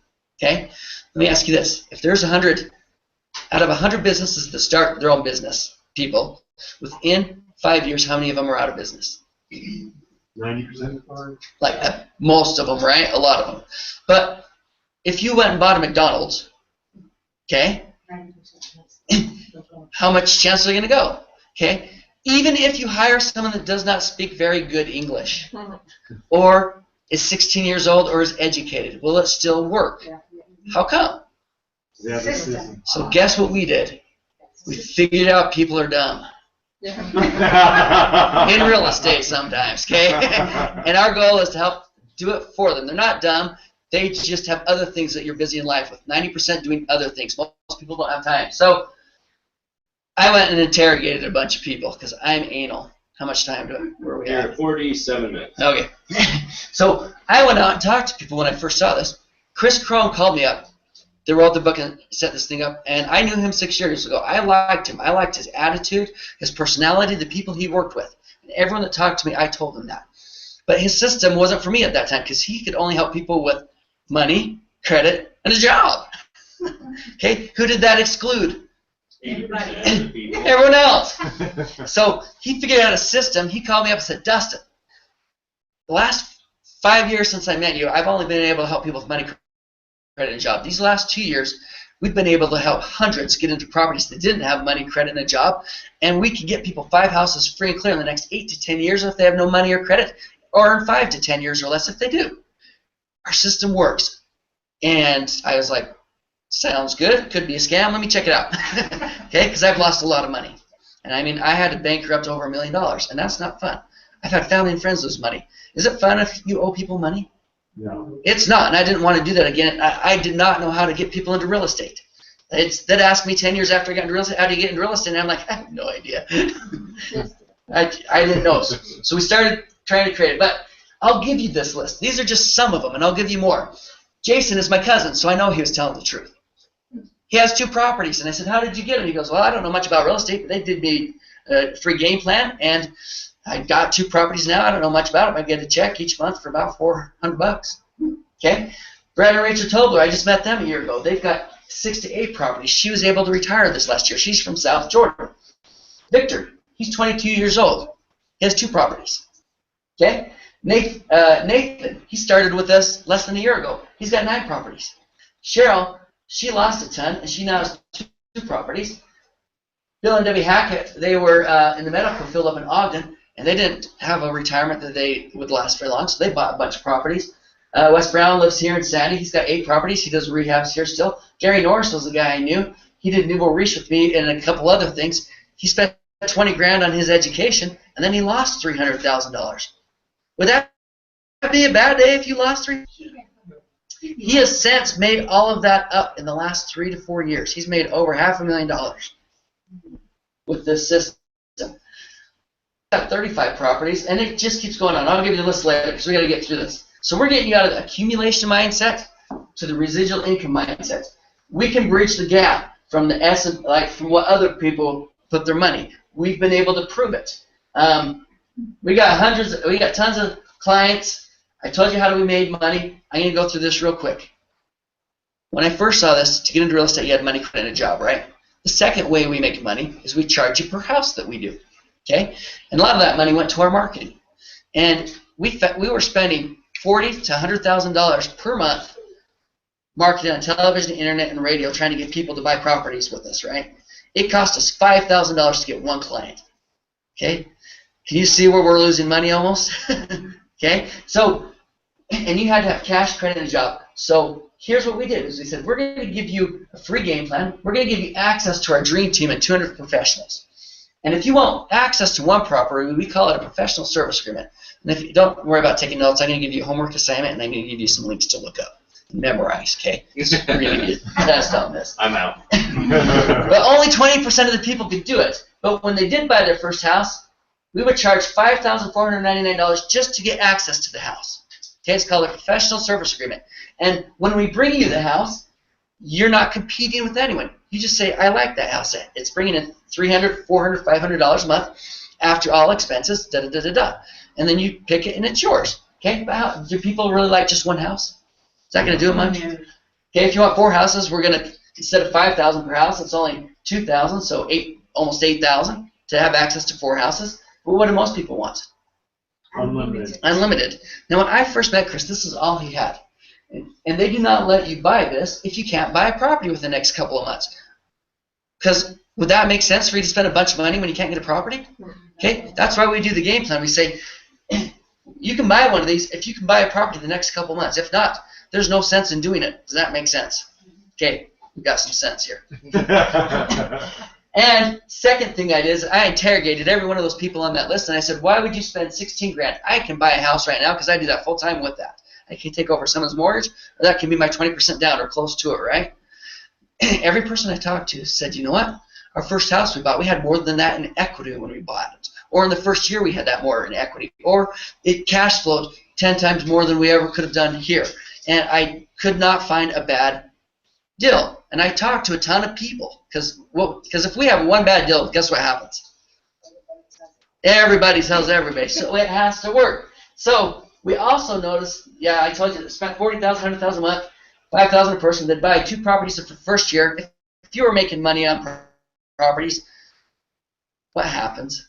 Okay? Let me ask you this. If there's 100, out of 100 businesses that start their own business, people, within 5 years, how many of them are out of business? 90% are. Like that. Most of them, right? A lot of them. But if you went and bought a McDonald's, okay, how much chance are you going to go? Okay? Even if you hire someone that does not speak very good English or is 16 years old or is educated, will it still work? How come? Yeah, the system. So guess what we did? We figured out people are dumb. In real estate sometimes, okay? And our goal is to help do it for them. They're not dumb. They just have other things that you're busy in life with. 90% doing other things. Most people don't have time. So I went and interrogated a bunch of people because I'm anal. How much time were we at? 47 minutes. Okay. So I went out and talked to people when I first saw this. Chris Crone called me up. They wrote the book and set this thing up, and I knew him 6 years ago. I liked him. I liked his attitude, his personality, the people he worked with. And everyone that talked to me, I told them that. But his system wasn't for me at that time because he could only help people with money, credit, and a job. Okay? Who did that exclude? Everyone else. So he figured out a system. He called me up and said, Dustin, the last 5 years since I met you, I've only been able to help people with money, credit, and a job. These last 2 years, we've been able to help hundreds get into properties that didn't have money, credit, and a job, and we can get people 5 houses free and clear in the next 8 to 10 years if they have no money or credit, or in 5 to 10 years or less if they do. Our system works. And I was like, sounds good. Could be a scam. Let me check it out. Okay? Because I've lost a lot of money. And I mean, I had to bankrupt over $1 million, and that's not fun. I've had family and friends lose money. Is it fun if you owe people money? No. It's not, and I didn't want to do that again. I did not know how to get people into real estate. They'd ask me 10 years after I got into real estate, how do you get into real estate? And I'm like, I have no idea. I didn't know. So we started trying to create it. But I'll give you this list. These are just some of them, and I'll give you more. Jason is my cousin, so I know he was telling the truth. He has 2 properties, and I said, how did you get them? He goes, well, I don't know much about real estate, but they did me a free game plan, and I got 2 properties now. I don't know much about them. I get a check each month for about $400. Okay? Brad and Rachel Tobler, I just met them a year ago. They've got 6 to 8 properties. She was able to retire this last year. She's from South Jordan. Victor, he's 22 years old. He has 2 properties. Okay? Nathan, he started with us less than a year ago. He's got 9 properties. Cheryl, she lost a ton, and she now has 2 properties. Bill and Debbie Hackett, they were in the medical field up in Ogden, and they didn't have a retirement that they would last very long, so they bought a bunch of properties. Wes Brown lives here in Sandy. He's got 8 properties. He does rehabs here still. Gary Norris was the guy I knew. He did Nouveau Riche with me and a couple other things. He spent 20 grand on his education, and then he lost $300,000. Would that be a bad day if you lost $300,000? He has since made all of that up in the last 3 to 4 years. He's made over $500,000 with this system. We've got 35 properties, and it just keeps going on. I'll give you the list later because we got to get through this. So we're getting you out of the accumulation mindset to the residual income mindset. We can bridge the gap from the essence, like from what other people put their money. We've been able to prove it. We got tons of clients. I told you how we made money. I'm going to go through this real quick. When I first saw this, to get into real estate, you had money, quit, and a job, right? The second way we make money is we charge you per house that we do. Okay, and a lot of that money went to our marketing, and we were spending $40,000 to $100,000 per month marketing on television, internet, and radio, trying to get people to buy properties with us. Right? It cost us $5,000 to get one client. Okay, can you see where we're losing money almost? Okay, so and you had to have cash, credit, and a job. So here's what we did: is we said we're going to give you a free game plan. We're going to give you access to our dream team and 200 professionals. And if you want access to one property, we call it a professional service agreement. And if you don't worry about taking notes, I'm going to give you a homework assignment, and I'm going to give you some links to look up. Memorize, okay? We're going to get test on this. I'm out. But only 20% of the people could do it. But when they did buy their first house, we would charge $5,499 just to get access to the house. Okay, it's called a professional service agreement. And when we bring you the house, you're not competing with anyone. You just say, I like that house. It's bringing in $300, $400, $500 a month after all expenses, da-da-da-da-da. And then you pick it, and it's yours. Okay, but do people really like just one house? Is that going to do it much? Okay, if you want 4 houses, we're going to, instead of $5,000 per house, it's only $2,000, so almost $8,000 to have access to 4 houses. But what do most people want? Unlimited. Unlimited. Now, when I first met Chris, this is all he had. And they do not let you buy this if you can't buy a property within the next couple of months. Because would that make sense for you to spend a bunch of money when you can't get a property? Okay, that's why we do the game plan. We say, you can buy one of these if you can buy a property the next couple of months. If not, there's no sense in doing it. Does that make sense? Okay, we got some sense here. And second thing I did is I interrogated every one of those people on that list, and I said, why would you spend 16 grand? I can buy a house right now because I do that full time with that. I can take over someone's mortgage, or that can be my 20% down or close to it, right? Every person I talked to said, you know what? Our first house we bought, we had more than that in equity when we bought it. Or in the first year we had that more in equity. Or it cash flowed 10 times more than we ever could have done here. And I could not find a bad deal. And I talked to a ton of people because if we have one bad deal, guess what happens? Everybody tells everybody. So it has to work. So we also noticed, yeah, I told you that spent $40,000, $100,000 a month, $5,000 a person. They'd buy 2 properties for the first year. If you were making money on properties, what happens?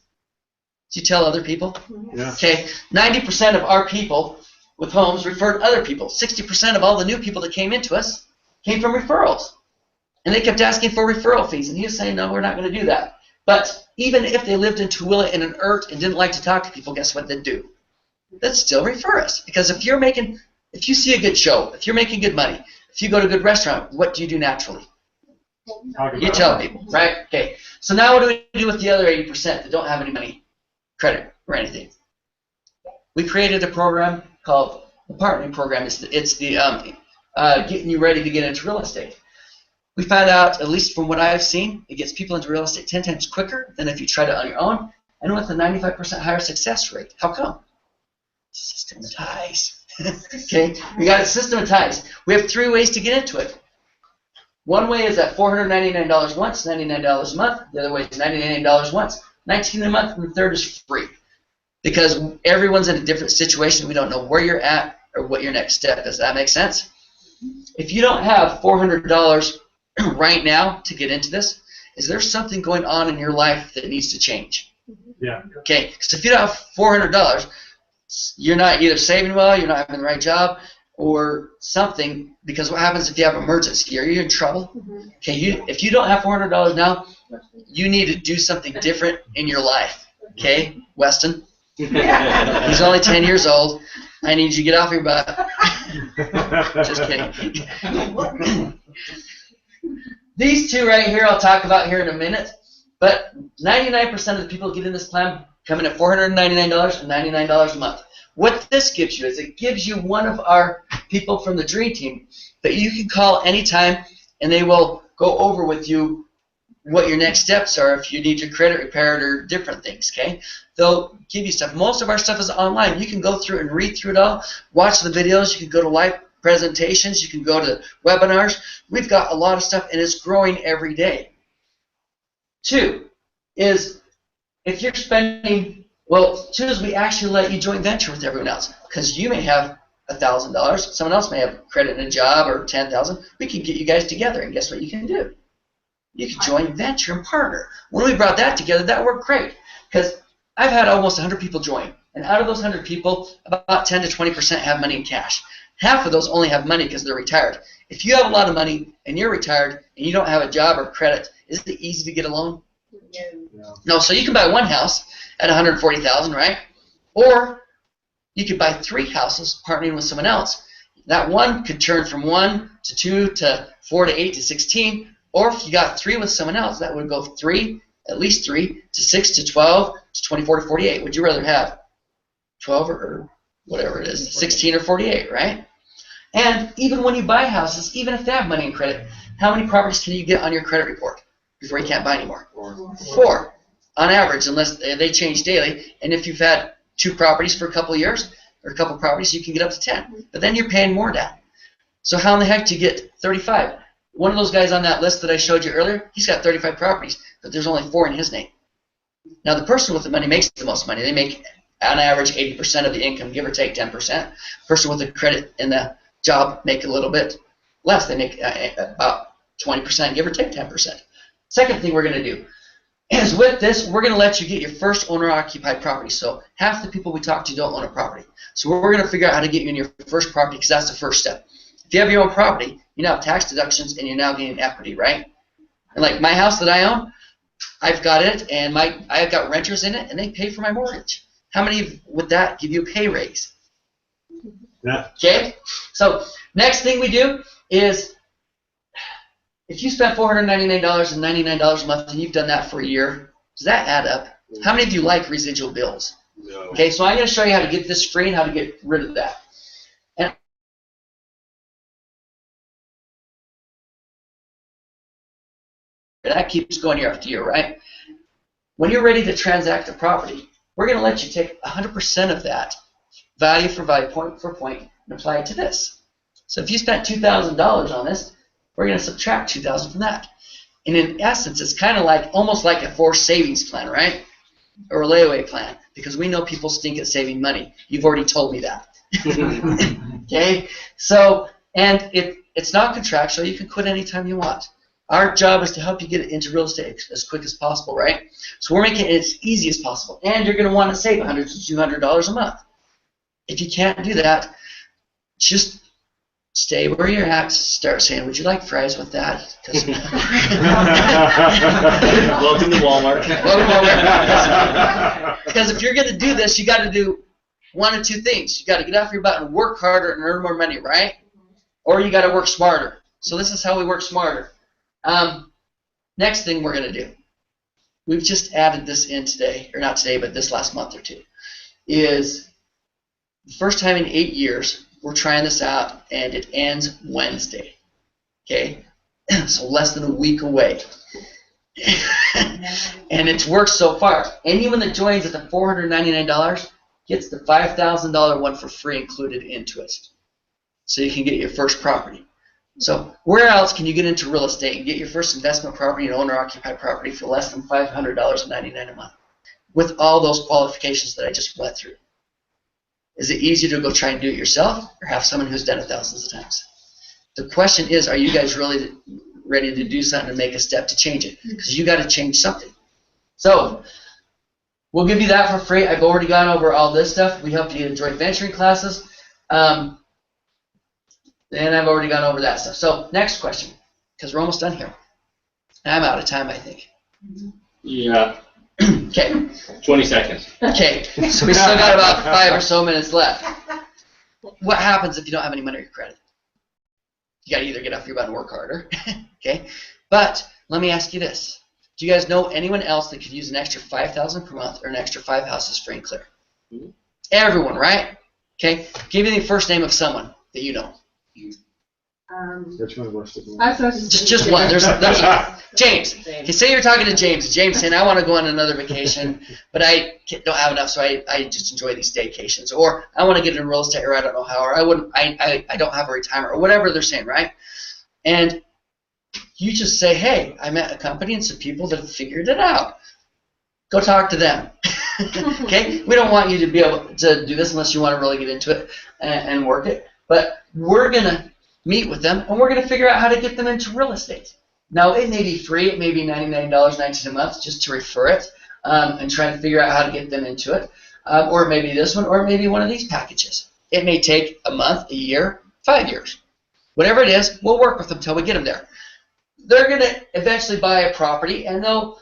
Do you tell other people? Yeah. Okay, 90% of our people with homes referred other people. 60% of all the new people that came into us came from referrals. And they kept asking for referral fees. And he was saying, no, we're not going to do that. But even if they lived in Tooele in an yurt and didn't like to talk to people, guess what they'd do? They'd still refer us. Because if you see a good show, if you're making good money, if you go to a good restaurant, what do you do naturally? You tell people, right? Okay. So now what do we do with the other 80% that don't have any money, credit, or anything? We created a program called the Partnering Program. It's the getting you ready to get into real estate. We found out, at least from what I've seen, it gets people into real estate 10 times quicker than if you tried it on your own, and with a 95% higher success rate. How come? Systematized. Okay, we got it systematized. We have 3 ways to get into it. One way is at $499 once, $99 a month. The other way is $99 once, $19 a month, and the third is free. Because everyone's in a different situation. We don't know where you're at or what your next step is. Does that make sense? If you don't have $400 right now to get into this, is there something going on in your life that needs to change? Yeah. Okay, because if you don't have $400, you're not either saving well, you're not having the right job, or something. Because what happens if you have an emergency? Are you in trouble? Okay, if you don't have $400 now, you need to do something different in your life. Okay, Weston? He's only 10 years old. I need you to get off your butt. Just kidding. These two right here I'll talk about here in a minute. But 99% of the people who get in this plan come in at $499 and $99 a month. What this gives you is it gives you one of our people from the Dream Team that you can call anytime, and they will go over with you what your next steps are if you need your credit repaired or different things, okay? They'll give you stuff. Most of our stuff is online. You can go through and read through it all, watch the videos. You can go to live presentations. You can go to webinars. We've got a lot of stuff, and it's growing every day. 2 is if you're spending, well, 2 is we actually let you joint venture with everyone else, because you may have $1,000. Someone else may have credit in a job or $10,000. We can get you guys together, and guess what you can do? You can joint venture and partner. When we brought that together, that worked great, because I've had almost 100 people join, and out of those 100 people, about 10 to 20% have money in cash. Half of those only have money because they're retired. If you have a lot of money and you're retired and you don't have a job or credit, is it easy to get a loan? No. So you can buy one house at $140,000, right? Or you could buy 3 houses partnering with someone else. That one could turn from 1 to 2 to 4 to 8 to 16. Or if you got 3 with someone else, that would go 3, at least 3, to 6 to 12 to 24 to 48. Would you rather have 12 or whatever it is, 16 or 48, right? And even when you buy houses, even if they have money and credit, how many properties can you get on your credit report before you can't buy anymore? 4 on average, unless they change daily. And if you've had 2 properties for a couple of years, or a couple of properties, you can get up to 10. But then you're paying more down. So how in the heck do you get 35? One of those guys on that list that I showed you earlier, he's got 35 properties, but there's only 4 in his name. Now the person with the money makes the most money. They make, on average, 80% of the income, give or take 10%. The person with the credit in the job make a little bit less. They make about 20%, give or take 10%. Second thing we're going to do is with this, we're going to let you get your first owner-occupied property. So half the people we talk to don't own a property. So we're going to figure out how to get you in your first property, because that's the first step. If you have your own property, you now have tax deductions and you're now getting equity, right? And like my house that I own, I've got it, and I've got renters in it, and they pay for my mortgage. How many would that give you a pay raise? Yeah. Okay? So next thing we do is, if you spent $499.99 a month and you've done that for a year, does that add up? How many of you like residual bills? No. Okay, so I'm going to show you how to get this free and how to get rid of that. And that keeps going year after year, right? When you're ready to transact a property, we're going to let you take 100% of that, value for value, point for point, and apply it to this. So if you spent $2,000 on this, we're going to subtract $2,000 from that. And in essence, it's kind of like, almost like a forced savings plan, right? Or a layaway plan, because we know people stink at saving money. You've already told me that. Okay? So, and it's not contractual. You can quit anytime you want. Our job is to help you get into real estate as quick as possible, right? So we're making it as easy as possible. And you're going to want to save $100 to $200 a month. If you can't do that, just stay where you're at. Start saying, would you like fries with that? Welcome to Walmart. Because if you're going to do this, you got to do one of 2 things. You got to get off your butt and work harder and earn more money, right? Or you got to work smarter. So this is how we work smarter. Next thing we're going to do, we've just added this in today, or not today, but this last month or 2, is the first time in 8 years we're trying this out, and it ends Wednesday. Okay, so less than a week away. And it's worked so far. Anyone that joins at the $499 gets the $5,000 one for free included into it, so you can get your first property. So where else can you get into real estate and get your first investment property and owner-occupied property for less than $500.99 a month with all those qualifications that I just went through? Is it easier to go try and do it yourself, or have someone who's done it thousands of times? The question is, are you guys really ready to do something and make a step to change it? Because you got to change something. So We'll give you that for free. I've already gone over all this stuff. We help you in joint venturing classes. And I've already gone over that stuff. So next question, because we're almost done here. I'm out of time, I think. Yeah. Okay. 20 seconds. Okay. So we still got about 5 or so minutes left. What happens if you don't have any money or credit? You got to either get off your butt and work harder. Okay. But let me ask you this. Do you guys know anyone else that could use an extra $5,000 per month or an extra 5 houses free and clear? Mhm. Everyone, right? Okay. Give me the first name of someone that you know. Which one was it? Just one. There's James. Okay, say you're talking to James. James saying, I want to go on another vacation, but I don't have enough, so I just enjoy these staycations. Or I want to get into real estate, or I don't know how, or I don't have a retirement, or whatever they're saying, right? And you just say, hey, I met a company and some people that have figured it out. Go talk to them. Okay? We don't want you to be able to do this unless you want to really get into it and work it. But we're going to meet with them, and we're going to figure out how to get them into real estate. Now, it may be free. It may be $99.19 a month just to refer it and try to figure out how to get them into it. Or it may be this one, or it may be one of these packages. It may take a month, a year, 5 years. Whatever it is, we'll work with them until we get them there. They're going to eventually buy a property, and they'll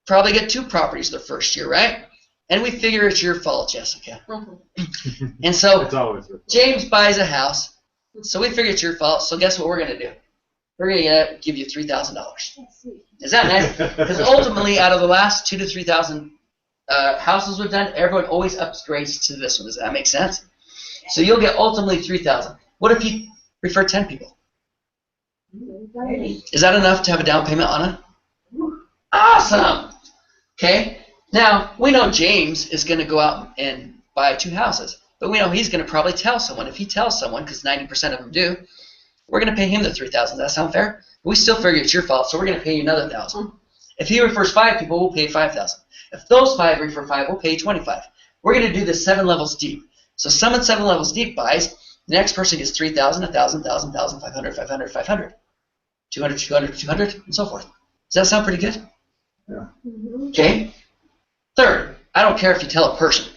probably get 2 properties their first year, right? And we figure it's your fault, Jessica. And so It's always your fault. James buys a house. So we figure it's your fault. So guess what we're going to do? We're going to give you $3,000. Is that nice? Because ultimately, out of the last 2,000 to 3,000 houses we've done, everyone always upgrades to this one. Does that make sense? So you'll get ultimately $3,000. What if you refer 10 people? Is that enough to have a down payment on it? Awesome. Okay. Now we know James is going to go out and buy 2 houses. But we know he's going to probably tell someone. If he tells someone, because 90% of them do, we're going to pay him the $3,000. Does that sound fair? We still figure it's your fault, so we're going to pay you another $1,000. If he refers 5 people, we'll pay $5,000. If those 5 refer 5, we'll pay you $25. We're going to do this 7 levels deep. So someone 7 levels deep buys. The next person gets 3,000, 1,000, 1,000, 1,000, 500, 500, 500, 200, 200, 200, and so forth. Does that sound pretty good? Yeah. Okay. Third, I don't care if you tell a person.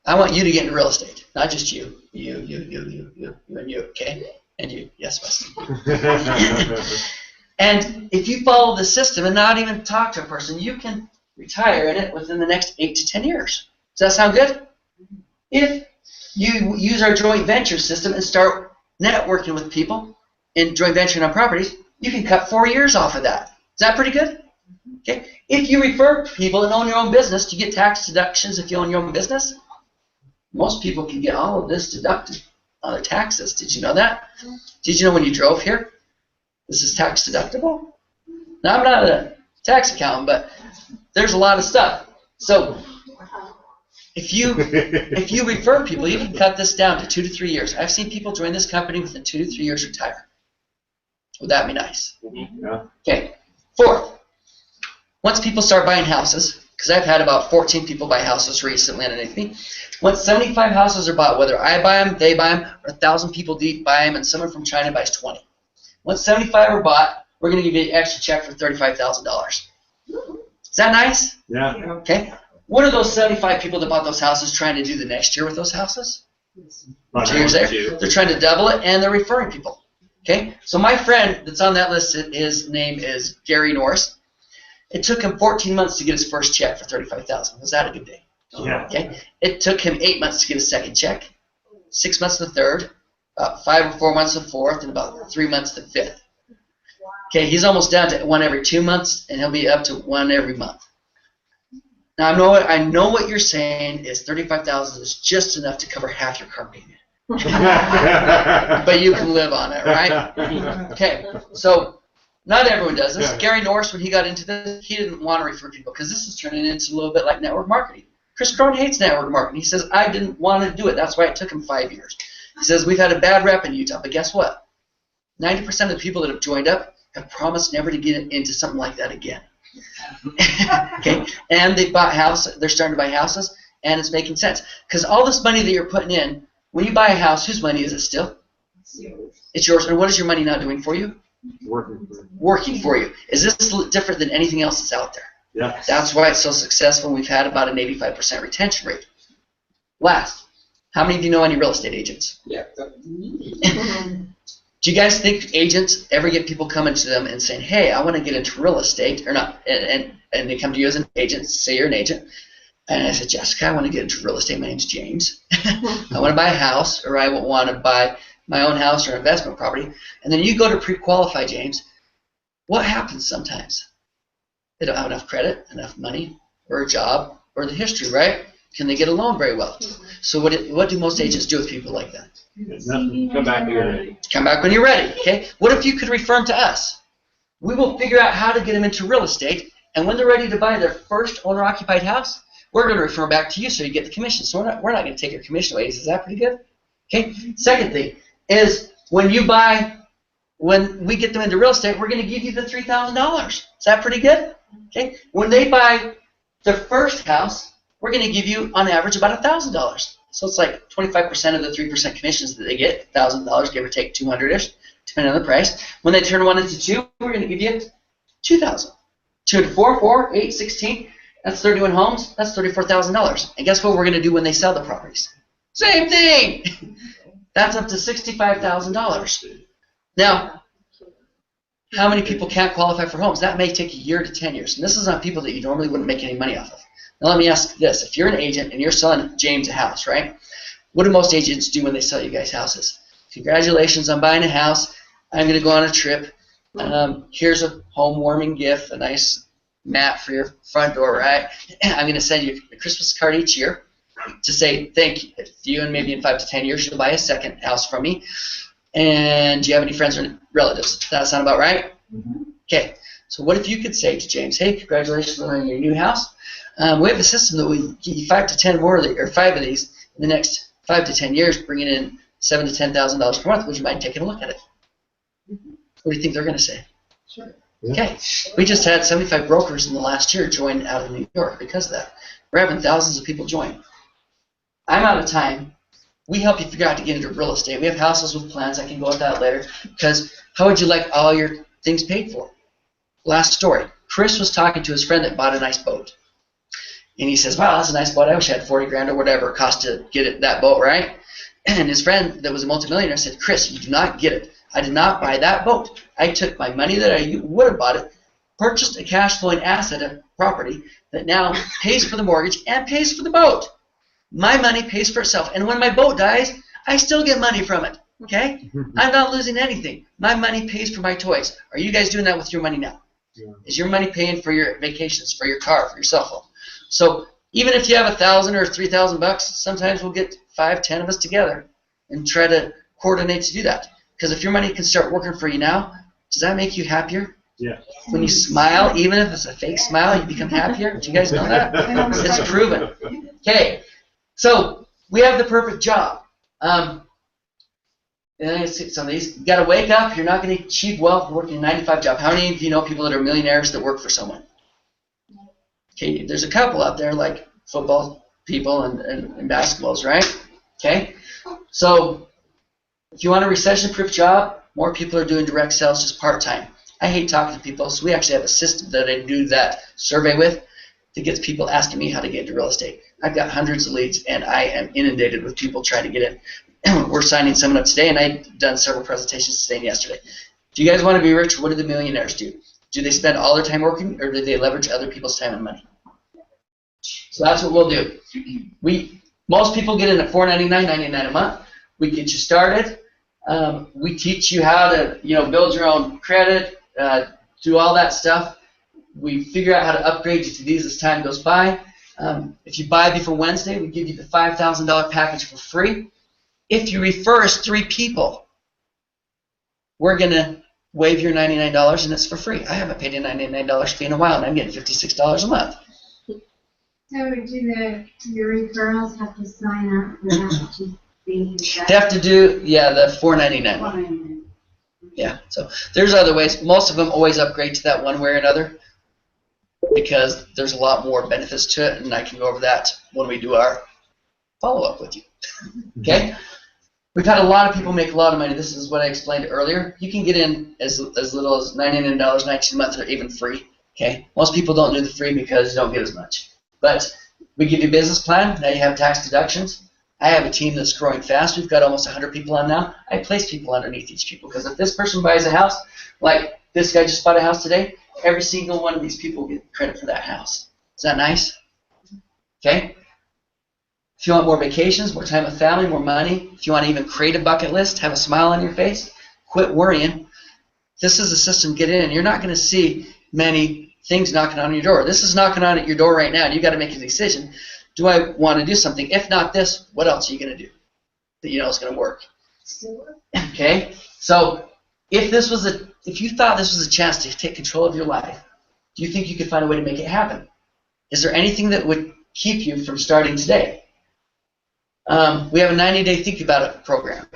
I want you to get into real estate, not just you. You, and you, okay? And you, yes, Weston. And if you follow the system and not even talk to a person, you can retire in it within the next 8 to 10 years. Does that sound good? If you use our joint venture system and start networking with people in joint venturing on properties, you can cut 4 years off of that. Is that pretty good? Okay. If you refer people and own your own business, you get tax deductions if you own your own business. Most people can get all of this deducted on their taxes. Did you know that? Did you know when you drove here, this is tax deductible? Now, I'm not a tax accountant, but there's a lot of stuff. So if you refer people, you can cut this down to 2 to 3 years. I've seen people join this company within 2 to 3 years retire. Would that be nice? Yeah. Okay. Fourth, once people start buying houses, because I've had about 14 people buy houses recently underneath me. Once 75 houses are bought, whether I buy them, they buy them, or 1,000 people buy them, and someone from China buys 20. Once 75 are bought, we're going to give you an extra check for $35,000. Is that nice? Yeah. Okay. What are those 75 people that bought those houses trying to do the next year with those houses? 2 years there. They're trying to double it, and they're referring people. Okay. So my friend that's on that list, his name is Gary Norris. It took him 14 months to get his first check for $35,000. Was that a good day? Yeah. Okay. It took him 8 months to get his second check, 6 months to the third, about 5 or 4 months to the fourth, and about 3 months to the fifth. Okay, he's almost down to 1 every 2 months, and he'll be up to 1 every month. Now I know what you're saying is $35,000 is just enough to cover half your car payment, but you can live on it, right? Okay, so. Not everyone does this. Yeah. Gary Norris, when he got into this, he didn't want to refer people because this is turning into a little bit like network marketing. Chris Crone hates network marketing. He says, I didn't want to do it. That's why it took him 5 years. He says, we've had a bad rep in Utah, but guess what? 90% of the people that have joined up have promised never to get into something like that again. Okay, and they bought houses. They're starting to buy houses, and it's making sense. Because all this money that you're putting in, when you buy a house, whose money is it still? It's yours. It's yours. And what is your money now doing for you? Working for you. Working for you. Is this different than anything else that's out there? Yeah. That's why it's so successful. We've had about an 85% retention rate. Last, how many of you know any real estate agents? Yeah. Do you guys think agents ever get people coming to them and saying, hey, I want to get into real estate, or not, and they come to you as an agent, say you're an agent, and I said, Jessica, I want to get into real estate. My name's James. I want to buy a house, or I want to buy my own house or investment property. And then you go to pre-qualify, James. What happens sometimes? They don't have enough credit, enough money, or a job, or the history, right? Can they get a loan very well? So what do most agents do with people like that? Come back when you're ready. Come back when you're ready, okay? What if you could refer them to us? We will figure out how to get them into real estate, and when they're ready to buy their first owner-occupied house, we're going to refer them back to you so you get the commission. So we're not going to take your commission away. Is that pretty good? Okay. Second thing is when we get them into real estate, we're going to give you the $3,000. Is that pretty good? Okay. When they buy their first house, we're going to give you on average about $1,000. So it's like 25% of the 3% commissions that they get, $1,000, give or take 200-ish, depending on the price. When they turn 1 into 2, we're going to give you $2,000. 2 into 4, 4, 8, 16. That's 31 homes. That's $34,000. And guess what we're going to do when they sell the properties? Same thing. That's up to $65,000. Now, how many people can't qualify for homes? That may take a year to 10 years. And this is on people that you normally wouldn't make any money off of. Now let me ask this. If you're an agent and you're selling James a house, right? What do most agents do when they sell you guys houses? Congratulations on buying a house. I'm going to go on a trip. Here's a home warming gift, a nice mat for your front door, right? I'm going to send you a Christmas card each year to say thank you, and maybe in 5 to 10 years you'll buy a second house from me. And do you have any friends or relatives? Does that sound about right? Okay. So what if you could say to James, hey, congratulations on your new house. We have a system that will give you 5 to 10 more, or 5 of these in the next 5 to 10 years, bringing in $7,000 to $10,000 per month. Would you mind taking a look at it? What do you think they're going to say? Sure. Okay. We just had 75 brokers in the last year join out of New York because of that. We're having thousands of people join. I'm out of time. We help you figure out how to get into real estate. We have houses with plans. I can go with that later. Because how would you like all your things paid for? Last story. Chris was talking to his friend that bought a nice boat. And he says, wow, that's a nice boat. I wish I had 40 grand or whatever it cost to get that boat, right? And his friend that was a multimillionaire said, Chris, you do not get it. I did not buy that boat. I took my money that I would have bought it, purchased a cash flowing asset, a property, that now pays for the mortgage and pays for the boat. My money pays for itself. And when my boat dies, I still get money from it. Okay? I'm not losing anything. My money pays for my toys. Are you guys doing that with your money now? Yeah. Is your money paying for your vacations, for your car, for your cell phone? So even if you have $1,000 or $3,000, sometimes we'll get 5, 10 of us together and try to coordinate to do that. Because if your money can start working for you now, does that make you happier? Yeah. When you smile, even if it's a fake smile, you become happier. Do you guys know that? It's proven. Okay, so we have the perfect job. And I see some of these. You got to wake up. You're not going to achieve wealth working a 9-to-5 job. How many of you know people that are millionaires that work for someone? Okay, there's a couple out there like football people and basketballs, right? Okay, so if you want a recession-proof job, more people are doing direct sales just part-time. I hate talking to people, so we actually have a system that I do that survey with that gets people asking me how to get into real estate. I've got hundreds of leads, and I am inundated with people trying to get in. We're signing someone up today, and I've done several presentations today and yesterday. Do you guys want to be rich? What do the millionaires do? Do they spend all their time working, or do they leverage other people's time and money? So that's what we'll do. Most people get in at $499.99 a month. We get you started. We teach you how to, build your own credit, do all that stuff. We figure out how to upgrade you to these as time goes by. If you buy before Wednesday, we give you the $5,000 package for free. If you refer us 3 people, we're going to waive your $99 and it's for free. I haven't paid a $99 fee in a while, and I'm getting $56 a month. So do your referrals have to sign up for that? They have to do, the $499. Yeah, so there's other ways. Most of them always upgrade to that one way or another because there's a lot more benefits to it, and I can go over that when we do our follow-up with you. Okay? We've had a lot of people make a lot of money. This is what I explained earlier. You can get in as little as $99.19 a month or even free. Okay, most people don't do the free because you don't get as much. But we give you a business plan. Now you have tax deductions. I have a team that's growing fast. We've got almost 100 people on now. I place people underneath each people because if this person buys a house, like this guy just bought a house today, every single one of these people get credit for that house. Is that nice? Okay. If you want more vacations, more time with family, more money, if you want to even create a bucket list, have a smile on your face, quit worrying. This is a system. Get in. You're not going to see many things knocking on your door. This is knocking on at your door right now, and you got to make a decision. Do I want to do something? If not this, what else are you going to do that you know is going to work? Okay. So if you thought this was a chance to take control of your life, do you think you could find a way to make it happen? Is there anything that would keep you from starting today? We have a 90-day Think About It program.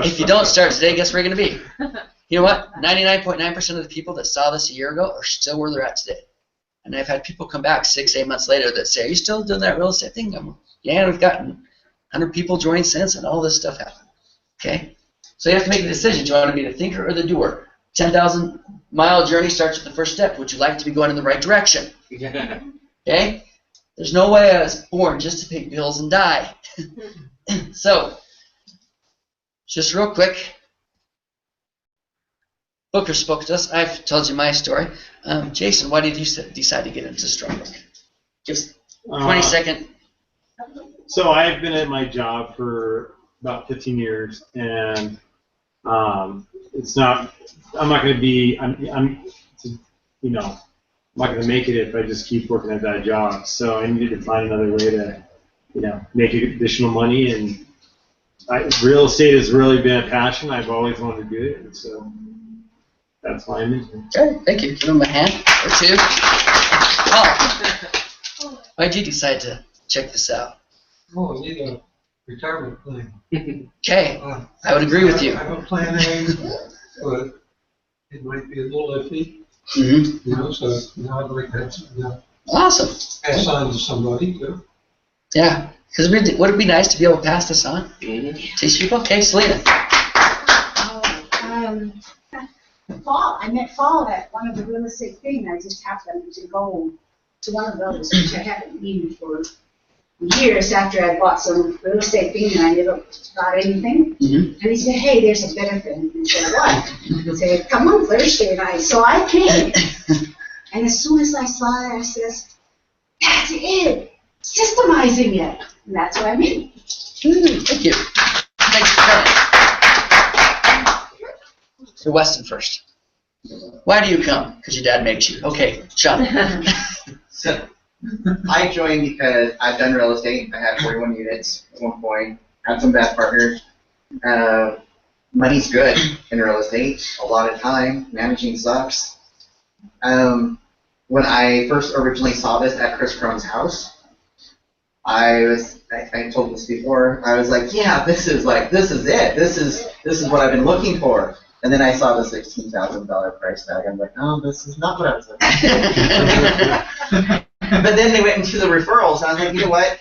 If you don't start today, guess where you're going to be? You know what? 99.9% of the people that saw this a year ago are still where they're at today. And I've had people come back 6-8 months later that say, are you still doing that real estate thing? Yeah, we've gotten 100 people join since, and all this stuff happened. Okay? So you have to make a decision. Do you want to be the thinker or the doer? 10,000-mile journey starts with the first step. Would you like to be going in the right direction? Okay? There's no way I was born just to pay bills and die. So, just real quick, Booker spoke to us. I've told you my story. Jason, why did you decide to get into Strongbrook? Just 20-second. So I've been at my job for about 15 years, and it's not. I'm not going to be. I'm not going to make it if I just keep working at that job. So I needed to find another way to, make additional money. And real estate has really been a passion. I've always wanted to do it, and so that's why I'm in here. Okay, thank you. Give him a hand or two. Oh, why'd you decide to check this out? Oh, I need a retirement plan. Okay, I would agree with you. I have a plan A, but it might be a little iffy. Mm-hmm. So now I'd like to have something Awesome. pass on to somebody. Yeah, because would it be nice to be able to pass this on? Teach people? Okay, Selena. Fall. I met Fall at one of the real estate things. I just happened to go to one of those, which I haven't been for years after I bought some real estate thing and I never got anything. And he said, hey, there's a better thing. I said, what? He said, come on Thursday night. So I came. And as soon as I saw it, I says, that's it. Systemizing it. And that's what I mean. Thank you. Thanks for coming. So Weston first. Why do you come? Because your dad makes you. Okay, Sean. So, I joined because I've done real estate. I had 41 units at one point. Had some bad partners. Money's good in real estate. A lot of time. Managing sucks. When I first originally saw this at Chris Crumb's house, I told this before, I was like, yeah, this is it. This is what I've been looking for. And then I saw the $16,000 price tag. I'm like, oh, this is not what I was looking for. But then they went into the referrals, and I was like, you know what?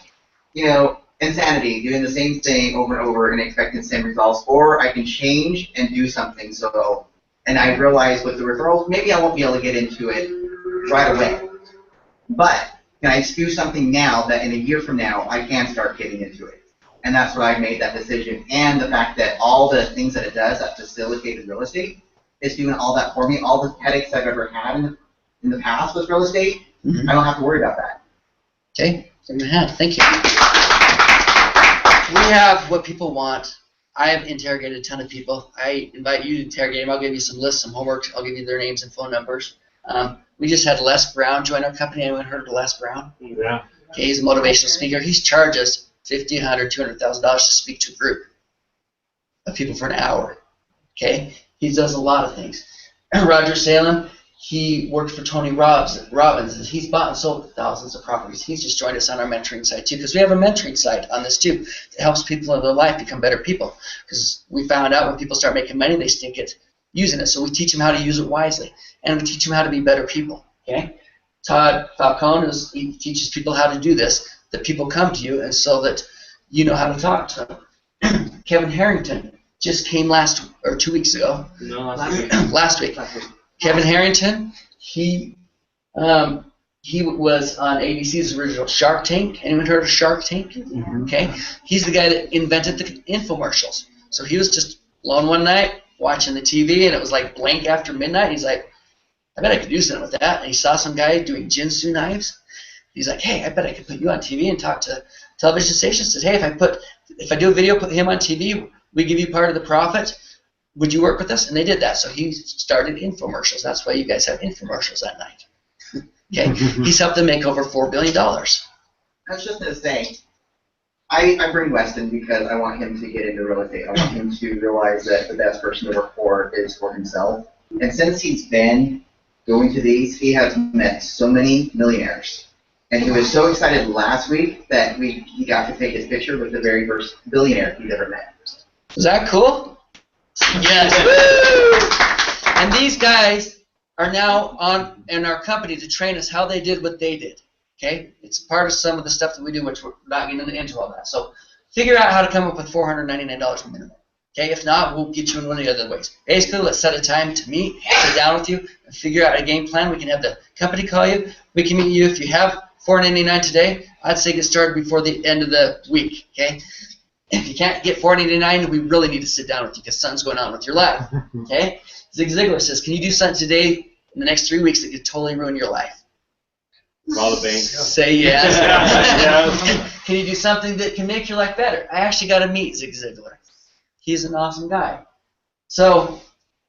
Insanity, doing the same thing over and over and expecting the same results, or I can change and do something. So, and I realized with the referrals, maybe I won't be able to get into it right away. But can I do something now that in a year from now, I can start getting into it? And that's why I made that decision. And the fact that all the things that it does that facilitated real estate is doing all that for me. All the headaches I've ever had in the past with real estate, I don't have to worry about that. Okay, give me a hand. Thank you. We have what people want. I have interrogated a ton of people. I invite you to interrogate them. I'll give you some lists, some homework. I'll give you their names and phone numbers. We just had Les Brown join our company. Anyone heard of Les Brown? Yeah. Okay, he's a motivational speaker. He's charged us $50,000, $100,000, $200,000 to speak to a group of people for an hour. Okay, he does a lot of things. Roger Salem, he worked for Tony Robbins. He's bought and sold thousands of properties. He's just joined us on our mentoring site too, because we have a mentoring site on this too that helps people in their life become better people. Because we found out when people start making money, they stink at using it. So we teach them how to use it wisely, and we teach them how to be better people. Okay, Todd Falcone he teaches people how to do this. That people come to you, and so that you know how to talk to them. Kevin Harrington just came 2 weeks ago. No, last week. Last week. Kevin Harrington, he was on ABC's original Shark Tank. Anyone heard of Shark Tank? Okay, he's the guy that invented the infomercials. So he was just alone one night watching the TV, and it was like blank after midnight. He's like, I bet I could do something with that. And he saw some guy doing Jinsu knives. He's like, hey, I bet I could put you on TV and talk to television stations. Says, hey, if I do a video, put him on TV, we give you part of the profit. Would you work with us? And they did that. So he started infomercials. That's why you guys have infomercials at night. Okay, he's helped them make over $4 billion. I was just gonna say, I bring Weston because I want him to get into real estate. I want him to realize that the best person to work for is for himself. And since he's been going to these, he has met so many millionaires. And he was so excited last week that he got to take his picture with the very first billionaire he's ever met. Is that cool? Yes. Woo! And these guys are now in our company to train us how they did what they did. Okay? It's part of some of the stuff that we do, which we're not getting into all that. So figure out how to come up with $499 minimum. Okay? If not, we'll get you in one of the other ways. Basically, let's set a time to meet, sit down with you, and figure out a game plan. We can have the company call you. We can meet you if you have $499 today. I'd say get started before the end of the week. Okay? If you can't get $499, we really need to sit down with you because something's going on with your life. Okay? Zig Ziglar says, can you do something today in the next 3 weeks that could totally ruin your life? Call the bank. Say yes. Yes. Can you do something that can make your life better? I actually got to meet Zig Ziglar. He's an awesome guy. So,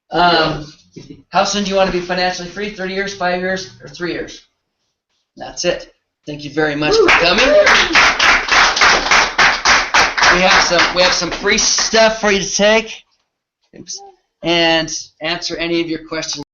how soon do you want to be financially free? 30 years, 5 years, or 3 years? That's it. Thank you very much for coming. We have some free stuff for you to take. Oops. And answer any of your questions.